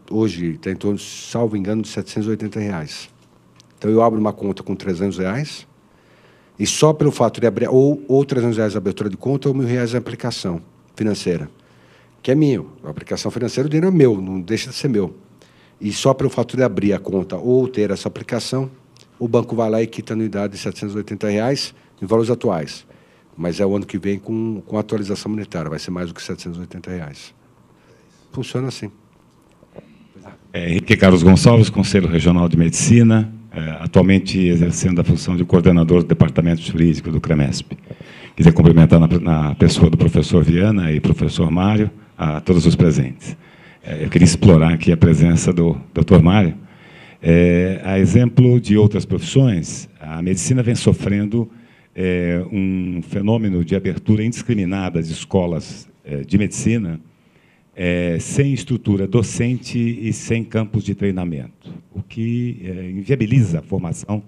está em torno, salvo engano, de R$780. Então, eu abro uma conta com R$300 e só pelo fato de abrir, ou R$300 a abertura de conta, ou R$1.000 a aplicação financeira, que é minha. A aplicação financeira, o dinheiro é meu, não deixa de ser meu. E só pelo fato de abrir a conta ou ter essa aplicação, o banco vai lá e quita a anuidade de R$780 em valores atuais. Mas é o ano que vem com a atualização monetária, vai ser mais do que R$780. Funciona assim. Henrique Carlos Gonçalves, Conselho Regional de Medicina, atualmente exercendo a função de coordenador do Departamento Jurídico do CREMESP. Queria cumprimentar na pessoa do professor Viana e professor Mário, a todos os presentes. Eu queria explorar aqui a presença do Dr. Mário. A exemplo de outras profissões, a medicina vem sofrendo um fenômeno de abertura indiscriminada de escolas de medicina, sem estrutura docente e sem campos de treinamento, o que inviabiliza a formação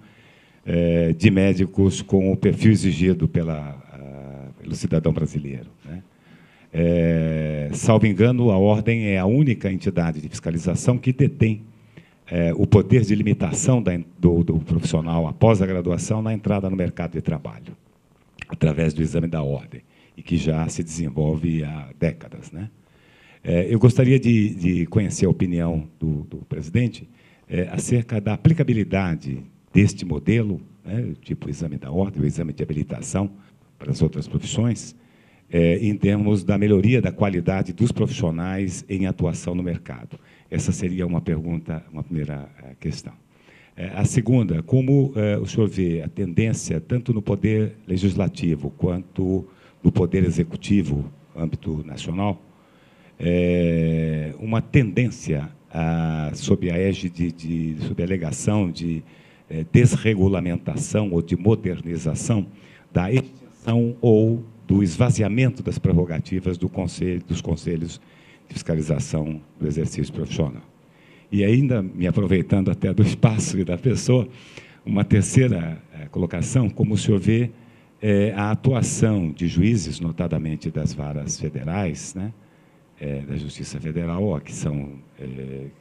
de médicos com o perfil exigido pelo cidadão brasileiro, né? Salvo engano, a Ordem é a única entidade de fiscalização que detém o poder de limitação do profissional após a graduação na entrada no mercado de trabalho, através do exame da Ordem, e que já se desenvolve há décadas, né? Eu gostaria de conhecer a opinião do presidente acerca da aplicabilidade deste modelo, né, tipo o exame da Ordem, o exame de habilitação para as outras profissões, em termos da melhoria da qualidade dos profissionais em atuação no mercado. Essa seria uma pergunta, uma primeira questão. A segunda, como o senhor vê a tendência, tanto no Poder Legislativo quanto no Poder Executivo, âmbito nacional, uma tendência, sob a égide, sob a alegação de desregulamentação ou de modernização da extinção ou do esvaziamento das prerrogativas dos conselhos de fiscalização do exercício profissional. E ainda, me aproveitando até do espaço e da pessoa, uma terceira colocação, como o senhor vê a atuação de juízes, notadamente das varas federais, né, da Justiça Federal,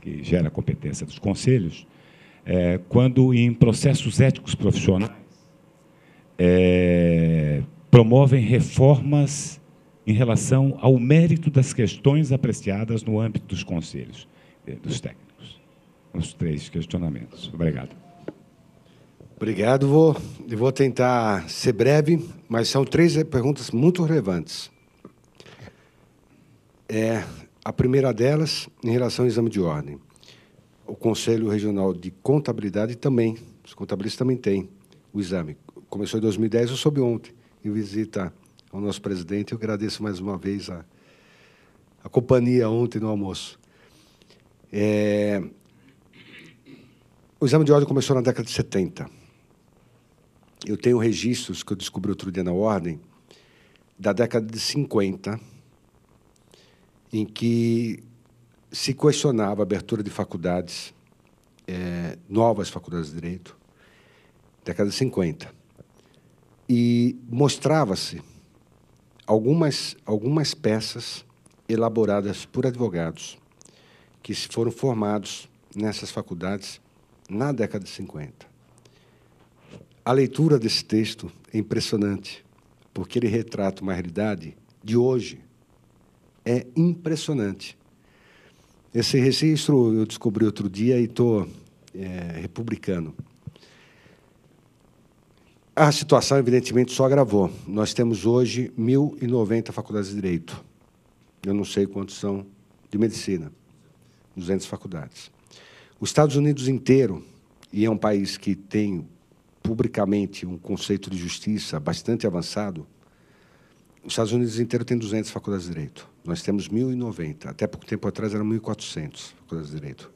que gera a competência dos conselhos, quando em processos éticos profissionais promovem reformas em relação ao mérito das questões apreciadas no âmbito dos conselhos, dos técnicos. Os 3 questionamentos. Obrigado. Obrigado. Eu vou tentar ser breve, mas são 3 perguntas muito relevantes. A primeira delas, em relação ao exame de ordem. O Conselho Regional de Contabilidade também, os contabilistas também têm o exame. Começou em 2010, eu soube ontem, em visita ao nosso presidente. Eu agradeço mais uma vez a companhia ontem no almoço. O exame de ordem começou na década de 70. Eu tenho registros que eu descobri outro dia na Ordem, da década de 50, em que se questionava a abertura de faculdades, novas faculdades de Direito, década de 50. E mostrava-se algumas peças elaboradas por advogados que foram formados nessas faculdades na década de 50. A leitura desse texto é impressionante, porque ele retrata uma realidade de hoje. É impressionante. Esse registro eu descobri outro dia e estou republicando. A situação, evidentemente, só agravou. Nós temos hoje 1.090 faculdades de Direito. Eu não sei quantos são de Medicina. 200 faculdades. Os Estados Unidos inteiro, e é um país que tem publicamente um conceito de justiça bastante avançado, os Estados Unidos inteiro tem 200 faculdades de Direito. Nós temos 1.090. Até pouco tempo atrás eram 1.400 faculdades de Direito.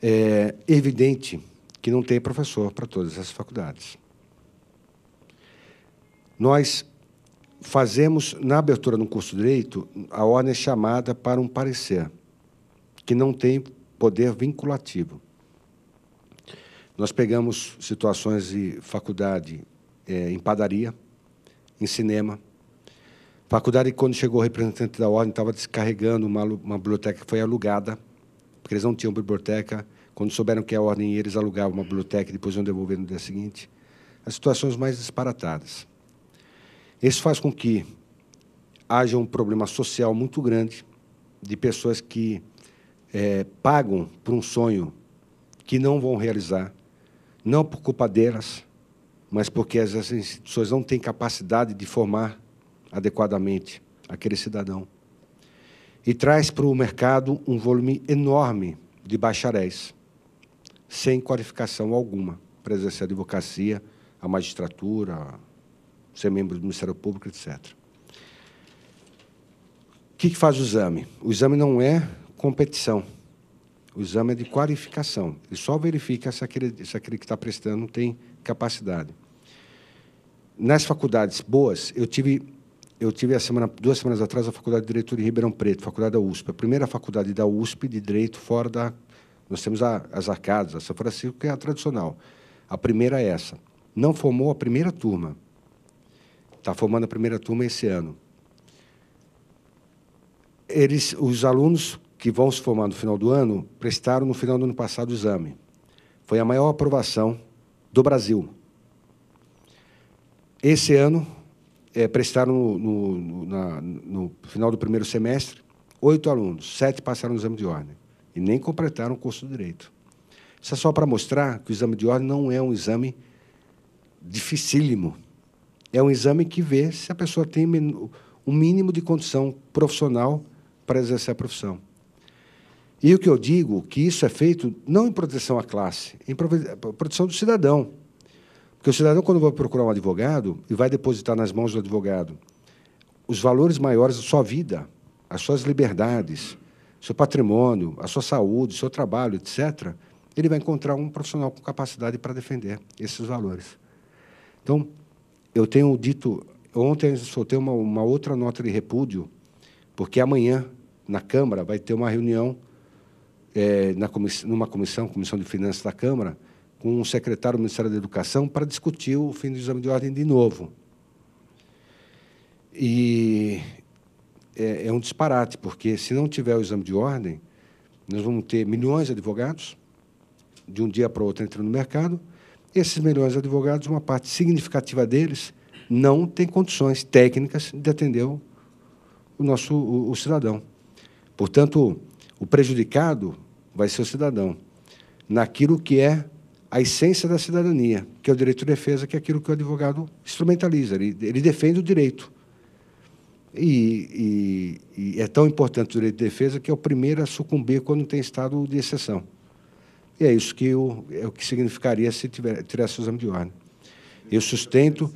É evidente que não tem professor para todas essas faculdades. Nós fazemos, na abertura no curso de Direito, a ordem é chamada para um parecer, que não tem poder vinculativo. Nós pegamos situações de faculdade em padaria, em cinema. Faculdade, quando chegou o representante da ordem, estava descarregando uma biblioteca que foi alugada, porque eles não tinham biblioteca. Quando souberam que a ordem ia, eles alugavam uma biblioteca e depois iam devolver no dia seguinte. As situações mais disparatadas. Isso faz com que haja um problema social muito grande de pessoas que pagam por um sonho que não vão realizar, não por culpa delas, mas porque as instituições não têm capacidade de formar adequadamente aquele cidadão. E traz para o mercado um volume enorme de bacharéis, sem qualificação alguma para exercer a advocacia, a magistratura, ser membro do Ministério Público, etc. O que faz o exame? O exame não é competição. O exame é de qualificação. Ele só verifica se aquele que está prestando tem capacidade. Nas faculdades boas, eu tive 2 semanas atrás a Faculdade de Direito de Ribeirão Preto, Faculdade da USP, a primeira faculdade da USP de Direito fora da... Nós temos as Arcadas, a São Francisco, que é a tradicional. A primeira é essa. Não formou a primeira turma. está formando a primeira turma esse ano. Os alunos que vão se formar no final do ano prestaram, no final do ano passado, o exame. Foi a maior aprovação do Brasil. Esse ano, prestaram, no final do primeiro semestre, 8 alunos, 7 passaram no exame de ordem, e nem completaram o curso de Direito. Isso é só para mostrar que o exame de ordem não é um exame dificílimo. É um exame que vê se a pessoa tem um mínimo de condição profissional para exercer a profissão. E o que eu digo, que isso é feito não em proteção à classe, em proteção do cidadão. Porque o cidadão, quando vai procurar um advogado e vai depositar nas mãos do advogado os valores maiores da sua vida, as suas liberdades, seu patrimônio, a sua saúde, seu trabalho, etc., ele vai encontrar um profissional com capacidade para defender esses valores. Então, eu tenho dito... Ontem eu soltei uma outra nota de repúdio, porque amanhã, na Câmara, vai ter uma reunião, numa comissão de Finanças da Câmara, com o secretário do Ministério da Educação, para discutir o fim do exame de ordem de novo. E é um disparate, porque, se não tiver o exame de ordem, nós vamos ter milhões de advogados, de um dia para o outro entrando no mercado. Esses milhões de advogados, uma parte significativa deles, não tem condições técnicas de atender o cidadão. Portanto, o prejudicado vai ser o cidadão, naquilo que é a essência da cidadania, que é o direito de defesa, que é aquilo que o advogado instrumentaliza, ele defende o direito. E é tão importante o direito de defesa que é o primeiro a sucumbir quando tem estado de exceção. E é isso que é o que significaria se tivesse o exame de ordem. Eu sustento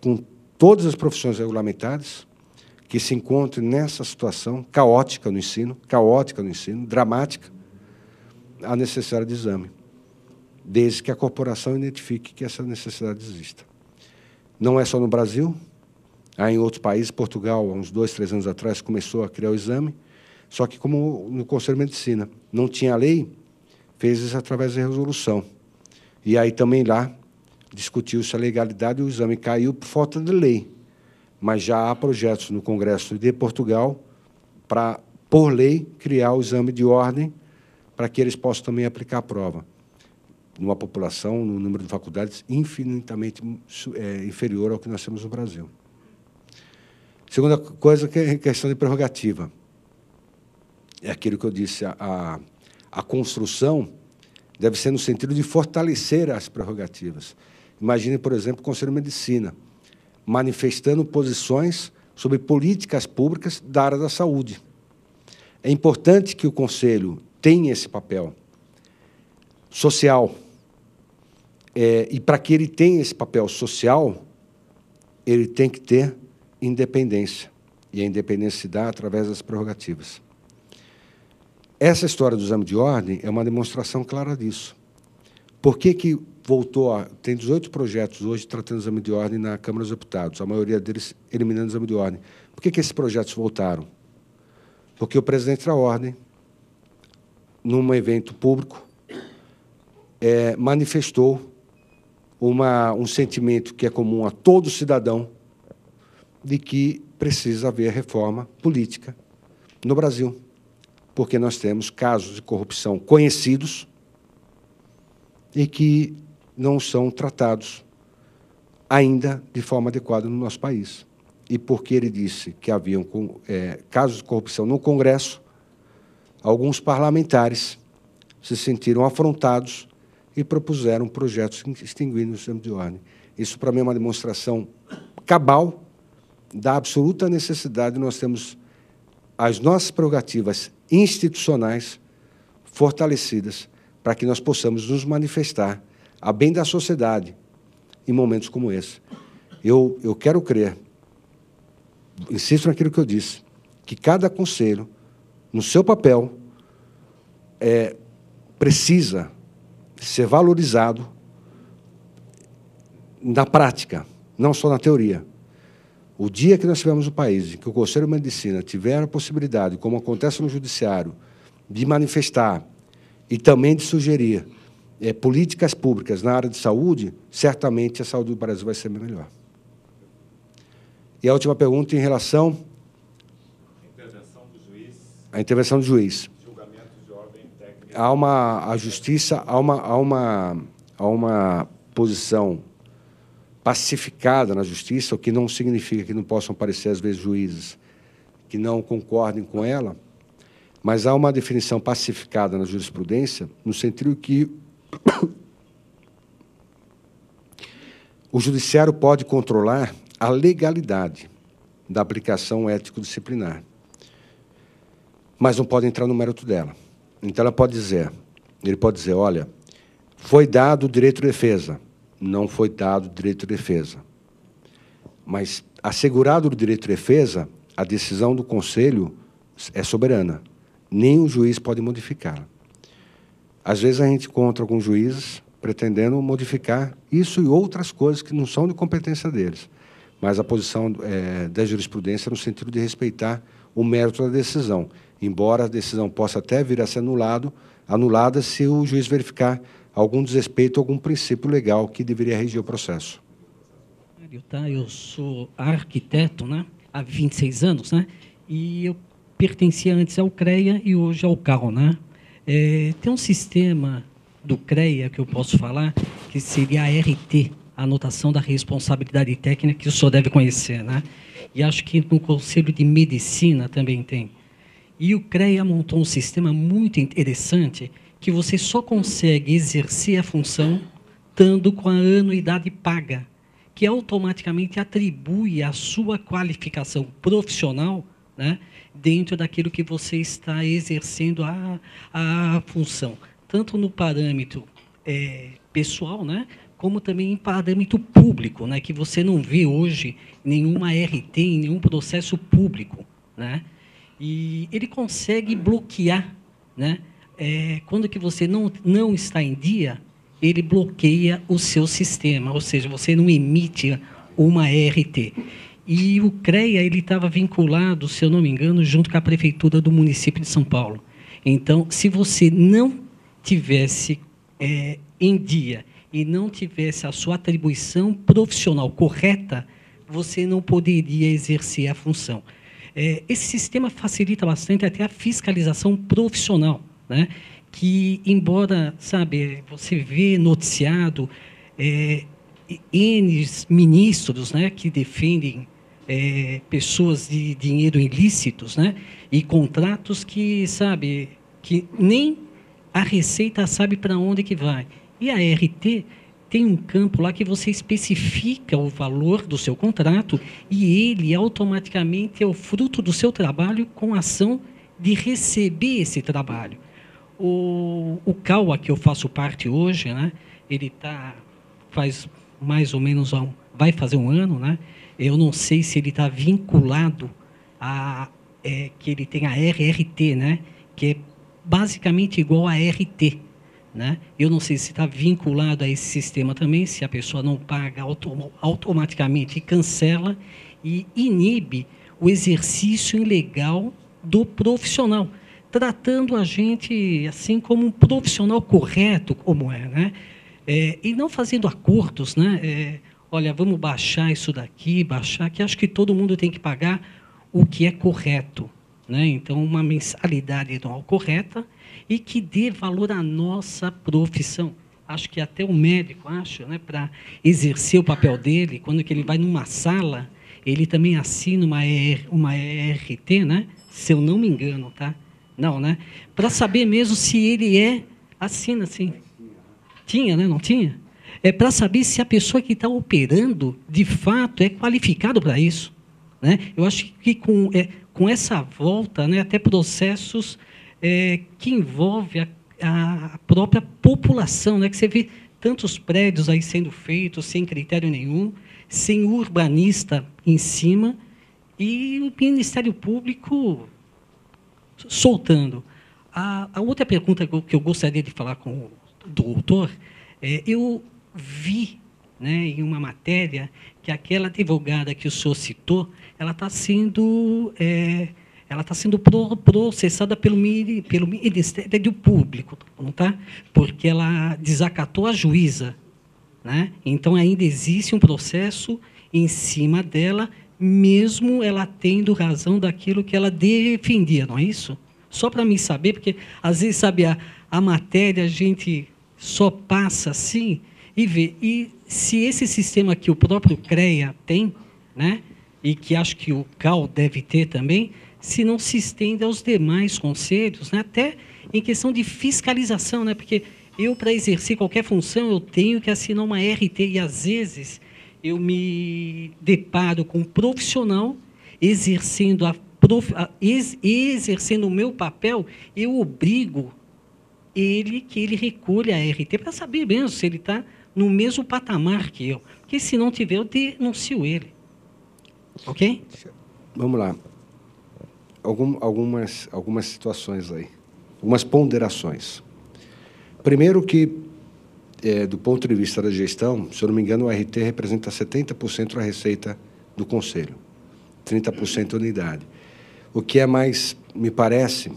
com todas as profissões regulamentadas que se encontrem nessa situação caótica no ensino, dramática, a necessidade de exame, desde que a corporação identifique que essa necessidade exista. Não é só no Brasil, há em outros países. Portugal, há uns 2, 3 anos atrás, começou a criar o exame, só que, como no Conselho de Medicina não tinha lei, fez isso através da resolução. E aí também lá discutiu-se a legalidade e o exame caiu por falta de lei. Mas já há projetos no Congresso de Portugal para, por lei, criar o exame de ordem para que eles possam também aplicar a prova numa população, no número de faculdades infinitamente inferior ao que nós temos no Brasil. Segunda coisa, que é a questão de prerrogativa. É aquilo que eu disse, a construção deve ser no sentido de fortalecer as prerrogativas. Imagine, por exemplo, o Conselho de Medicina, manifestando posições sobre políticas públicas da área da saúde. É importante que o Conselho tenha esse papel social. E, para que ele tenha esse papel social, ele tem que ter independência. E a independência se dá através das prerrogativas. Essa história do exame de ordem é uma demonstração clara disso. Por que voltou a... Tem 18 projetos hoje tratando do exame de ordem na Câmara dos Deputados, a maioria deles eliminando o exame de ordem. Por que esses projetos voltaram? Porque o presidente da ordem, num evento público, manifestou um sentimento que é comum a todo cidadão de que precisa haver reforma política no Brasil, porque nós temos casos de corrupção conhecidos e que não são tratados ainda de forma adequada no nosso país. E porque ele disse que haviam casos de corrupção no Congresso, alguns parlamentares se sentiram afrontados e propuseram projetos extinguindo o exame de ordem. Isso, para mim, é uma demonstração cabal da absoluta necessidade de nós termos as nossas prerrogativas institucionais fortalecidas para que nós possamos nos manifestar a bem da sociedade em momentos como esse. Eu quero crer, insisto naquilo que eu disse, que cada conselho, no seu papel, precisa ser valorizado na prática, não só na teoria. O dia que nós tivermos no país, em que o Conselho de Medicina tiver a possibilidade, como acontece no Judiciário, de manifestar e também de sugerir políticas públicas na área de saúde, certamente a saúde do Brasil vai ser melhor. E a última pergunta em relação à intervenção do juiz. A justiça, há uma posição pacificada na justiça, o que não significa que não possam aparecer, às vezes, juízes que não concordem com ela, mas há uma definição pacificada na jurisprudência, no sentido que o judiciário pode controlar a legalidade da aplicação ético-disciplinar, mas não pode entrar no mérito dela. Então, ele pode dizer, olha, foi dado o direito de defesa, não foi dado o direito de defesa. Mas, assegurado o direito de defesa, a decisão do Conselho é soberana. Nem o juiz pode modificá-la. Às vezes, a gente encontra alguns juízes pretendendo modificar isso e outras coisas que não são de competência deles. Mas a posição da jurisprudência no sentido de respeitar o mérito da decisão, embora a decisão possa até vir a ser anulada se o juiz verificar algum desrespeito a algum princípio legal que deveria regir o processo. Eu sou arquiteto, né, há 26 anos, né, e eu pertencia antes ao CREA e hoje ao CAL. Né? Tem um sistema do CREA que eu posso falar, que seria a RT, a anotação da responsabilidade técnica, que o senhor deve conhecer. Né? E acho que no Conselho de Medicina também tem. E o CREA montou um sistema muito interessante que você só consegue exercer a função estando com a anuidade paga, que automaticamente atribui a sua qualificação profissional, né, dentro daquilo que você está exercendo a função, tanto no parâmetro pessoal, né, como também em parâmetro público, né, que você não vê hoje nenhuma RT em nenhum processo público. Né? E ele consegue bloquear, né? Quando que você não está em dia, ele bloqueia o seu sistema, ou seja, você não emite uma RT. E o CREA estava vinculado, se eu não me engano, junto com a Prefeitura do município de São Paulo. Então, se você não tivesse em dia e não tivesse a sua atribuição profissional correta, você não poderia exercer a função. Esse sistema facilita bastante até a fiscalização profissional, né? Que, embora, sabe, você vê noticiado N ministros, né, que defendem pessoas de dinheiro ilícitos, né, e contratos que, sabe, que nem a Receita sabe para onde que vai. E a RT tem um campo lá que você especifica o valor do seu contrato e ele automaticamente é o fruto do seu trabalho com a ação de receber esse trabalho. O CAUA, que eu faço parte hoje, né, ele faz mais ou menos, vai fazer um ano, né, eu não sei se ele está vinculado que ele tem a RRT, né, que é basicamente igual a RT. Né? Eu não sei se está vinculado a esse sistema também, se a pessoa não paga automaticamente cancela e inibe o exercício ilegal do profissional, tratando a gente assim como um profissional correto, como né? E não fazendo acordos, né? Olha, vamos baixar isso daqui, que acho que todo mundo tem que pagar o que é correto. Né? Então, uma mensalidade anual correta e que dê valor à nossa profissão. Acho que até o médico, né, para exercer o papel dele, quando que ele vai numa sala, ele também assina uma ERT, né? Se eu não me engano, tá? Não, né? Para saber mesmo se ele assina assim. Tinha, né? Não tinha? Para saber se a pessoa que está operando, de fato, é qualificado para isso. Né? Eu acho que com essa volta, né, até processos que envolvem a própria população, né, que você vê tantos prédios aí sendo feitos sem critério nenhum, sem urbanista em cima, e o Ministério Público soltando. A outra pergunta que eu gostaria de falar com o doutor, eu vi, né, em uma matéria que aquela advogada que o senhor citou, ela está sendo, ela está sendo processada pelo Ministério Público, tá? Porque ela desacatou a juíza, né? Então, ainda existe um processo em cima dela, mesmo ela tendo razão daquilo que ela defendia, não é isso? Só para mim saber, porque, às vezes, sabe, a matéria a gente só passa assim e vê. E se esse sistema que o próprio CREA tem, né, e que acho que o CAL deve ter também, se não se estende aos demais conselhos, né, até em questão de fiscalização, né, porque eu, para exercer qualquer função, eu tenho que assinar uma RT, e, às vezes, eu me deparo com um profissional exercendo exercendo o meu papel, eu obrigo que ele recolha a RT para saber mesmo se ele está no mesmo patamar que eu. Porque, se não tiver, eu denuncio ele. Ok? Vamos lá. Algumas situações aí. Algumas ponderações. Primeiro que, do ponto de vista da gestão, se eu não me engano, o RT representa 70% da receita do Conselho, 30% da unidade. O que é mais, me parece,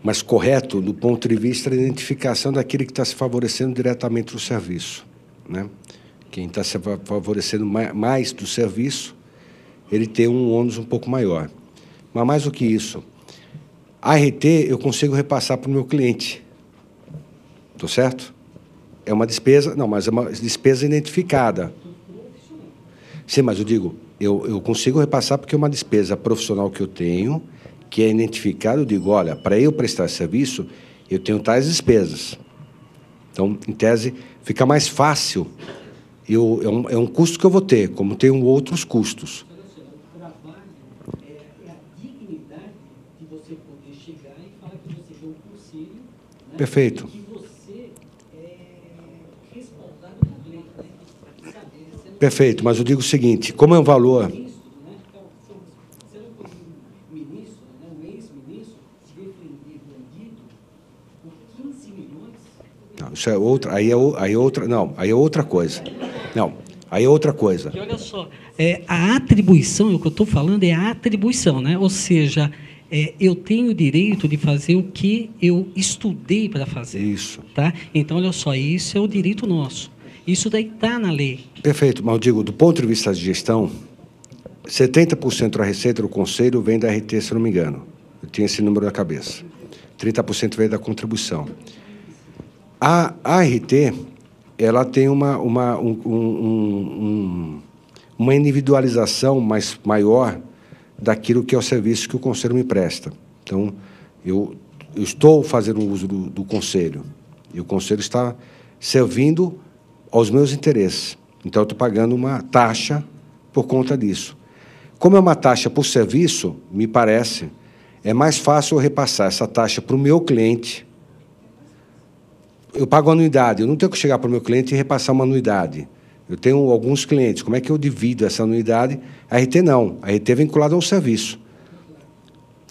mais correto do ponto de vista da identificação daquele que está se favorecendo diretamente do serviço, né? Quem está se favorecendo mais do serviço, ele tem um ônus um pouco maior. Mas, mais do que isso, a RT eu consigo repassar para o meu cliente. Estou certo? É uma despesa, não, mas é uma despesa identificada. Sim, mas eu digo, eu consigo repassar porque é uma despesa profissional que eu tenho, que é identificada. Eu digo, olha, para eu prestar serviço, eu tenho tais despesas. Então, em tese, fica mais fácil. É um custo que eu vou ter, como tenho outros custos. O trabalho é a dignidade de você poder chegar e falar que você é um conselho, né? Perfeito. Que você é responsável por lei, né? Perfeito, mas eu digo o seguinte, como é um valor... Ministro, né? Então, você não pode um ministro, né? Um ex-ministro, defender bandido por 15 milhões... Não, isso é outra, aí é outra coisa. Não, aí é outra coisa. Porque, olha só, a atribuição, o que eu estou falando é a atribuição, né? Ou seja, eu tenho o direito de fazer o que eu estudei para fazer. Isso. Tá? Então, olha só, isso é o direito nosso. Isso daí está na lei. Perfeito, mas eu digo, do ponto de vista de gestão, 70% da receita do Conselho vem da RT, se eu não me engano. Eu tinha esse número na cabeça. 30% vem da contribuição. A RT, ela tem uma individualização maior daquilo que é o serviço que o Conselho me presta. Então, eu estou fazendo uso do Conselho, e o Conselho está servindo aos meus interesses. Então, eu estou pagando uma taxa por conta disso. Como é uma taxa por serviço, me parece, é mais fácil eu repassar essa taxa para o meu cliente. Eu pago anuidade, eu não tenho que chegar para o meu cliente e repassar uma anuidade. Eu tenho alguns clientes, como é que eu divido essa anuidade? A RT não, a RT é vinculada ao serviço.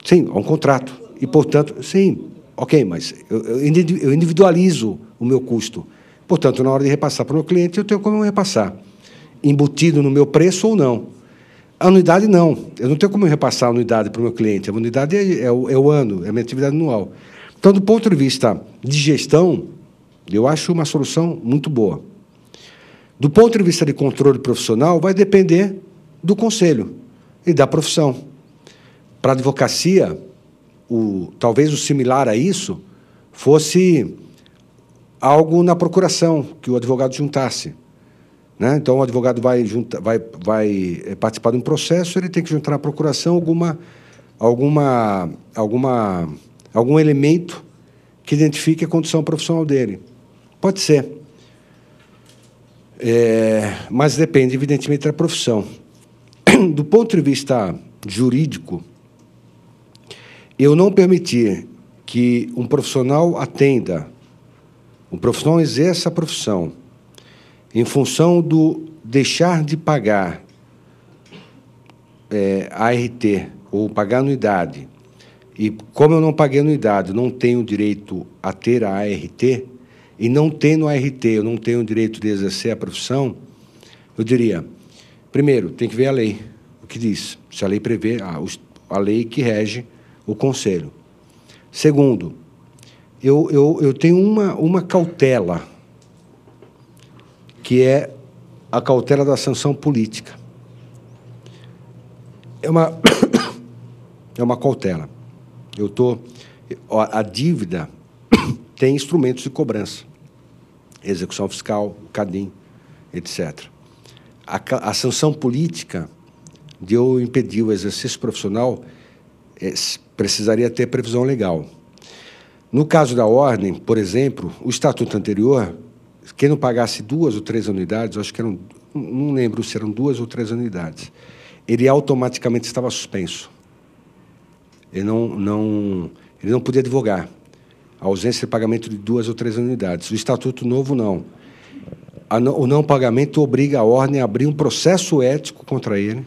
Sim, a um contrato. E, portanto, sim, ok, mas eu individualizo o meu custo. Portanto, na hora de repassar para o meu cliente, eu tenho como repassar. Embutido no meu preço ou não. A anuidade, não. Eu não tenho como repassar a anuidade para o meu cliente. A anuidade é o ano, é a minha atividade anual. Então, do ponto de vista de gestão, eu acho uma solução muito boa. Do ponto de vista de controle profissional, vai depender do Conselho e da profissão. Para a advocacia, talvez o similar a isso fosse algo na procuração, que o advogado juntasse. Né? Então, o advogado vai participar de um processo, ele tem que juntar na procuração algum elemento que identifique a condição profissional dele. Pode ser. Mas depende, evidentemente, da profissão. Do ponto de vista jurídico, eu não permitir que um profissional atenda, um profissional exerça a profissão em função do deixar de pagar ART ou pagar anuidade, e como eu não paguei anuidade, não tenho direito a ter a ART, e não tendo a ART, eu não tenho o direito de exercer a profissão, eu diria, primeiro, tem que ver a lei, o que diz, se a lei prevê, a lei que rege o Conselho. Segundo, eu tenho uma cautela, que é a cautela da sanção política. É uma cautela. A dívida tem instrumentos de cobrança, execução fiscal, CADIM, etc. A sanção política de eu impedir o exercício profissional precisaria ter previsão legal. No caso da ordem, por exemplo, o estatuto anterior, quem não pagasse 2 ou 3 anuidades, acho que não lembro se eram 2 ou 3 anuidades, ele automaticamente estava suspenso. Ele não podia advogar a ausência de pagamento de 2 ou 3 anuidades. O estatuto novo, não. O não pagamento obriga a ordem a abrir um processo ético contra ele,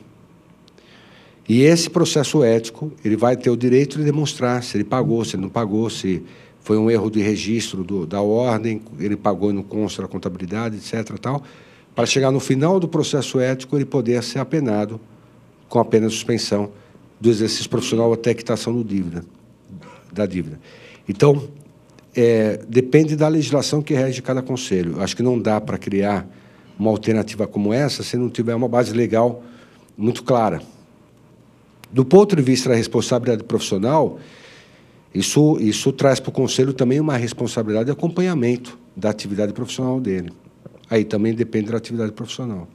e esse processo ético ele vai ter o direito de demonstrar se ele pagou, se ele não pagou, se foi um erro de registro da ordem, ele pagou e não consta na contabilidade, etc., tal, para chegar no final do processo ético ele poder ser apenado com a pena de suspensão do exercício profissional até quitação da dívida. Então, depende da legislação que rege cada conselho. Acho que não dá para criar uma alternativa como essa se não tiver uma base legal muito clara. Do ponto de vista da responsabilidade profissional, isso traz para o conselho também uma responsabilidade de acompanhamento da atividade profissional dele. Aí também depende da atividade profissional.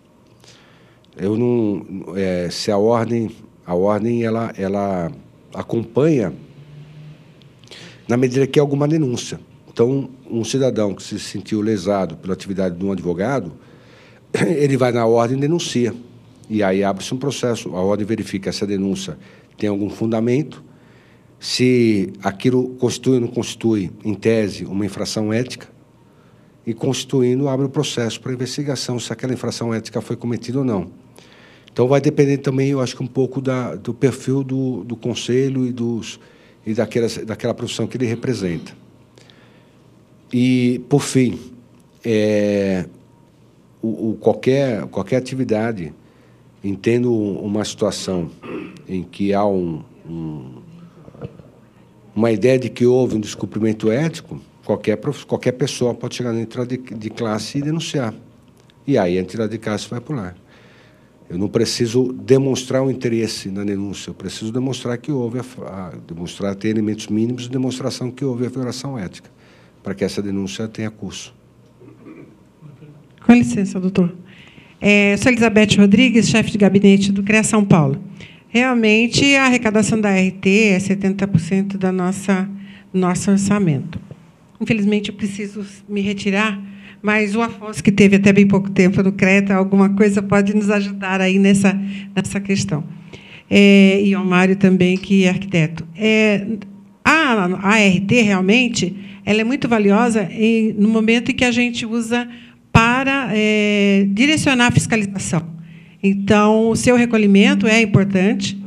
Se a ordem ela acompanha na medida que há alguma denúncia. Então, um cidadão que se sentiu lesado pela atividade de um advogado, ele vai na ordem e denuncia. E aí abre-se um processo, a ordem verifica se a denúncia tem algum fundamento, se aquilo constitui ou não constitui, em tese, uma infração ética, e constituindo, abre o processo para investigação se aquela infração ética foi cometida ou não. Então, vai depender também, eu acho que um pouco do perfil do conselho e daquela profissão que ele representa. E, por fim, qualquer atividade, entendo uma situação em que há uma ideia de que houve um descumprimento ético, qualquer pessoa pode chegar na entrada de classe e denunciar. E aí a entidade de classe vai pular. Eu não preciso demonstrar um interesse na denúncia, eu preciso demonstrar que houve, ter elementos mínimos de demonstração que houve a violação ética, para que essa denúncia tenha curso. Com licença, doutor. Sou Elizabeth Rodrigues, chefe de gabinete do CREA São Paulo. Realmente, a arrecadação da RT é 70% do nosso orçamento. Infelizmente, eu preciso me retirar, mas o Afonso, que teve até bem pouco tempo no CREA, alguma coisa pode nos ajudar aí nessa questão. E o Mário também, que é arquiteto. A ART, realmente, ela é muito valiosa no momento em que a gente usa para direcionar a fiscalização. Então, o seu recolhimento é importante.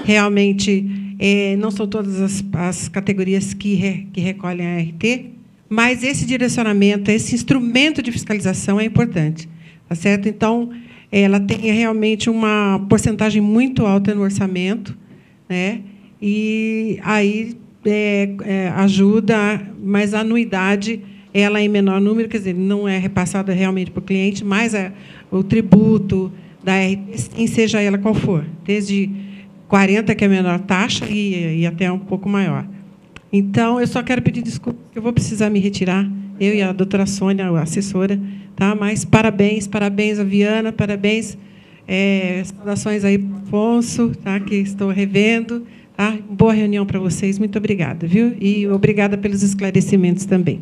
Realmente, não são todas as categorias que recolhem a ART, mas esse direcionamento, esse instrumento de fiscalização é importante. Tá certo? Então, ela tem realmente uma porcentagem muito alta no orçamento, né? E aí ajuda, mas a anuidade ela é em menor número, quer dizer, não é repassada realmente para o cliente, mas o tributo da RT, seja ela qual for, desde 40, que é a menor taxa, e até um pouco maior. Então, eu só quero pedir desculpa, porque eu vou precisar me retirar, eu e a doutora Sônia, a assessora, tá? Mas parabéns a Viana, parabéns, saudações aí para o Afonso, tá? Que estou revendo. Tá? Boa reunião para vocês, muito obrigada, viu? E obrigada pelos esclarecimentos também.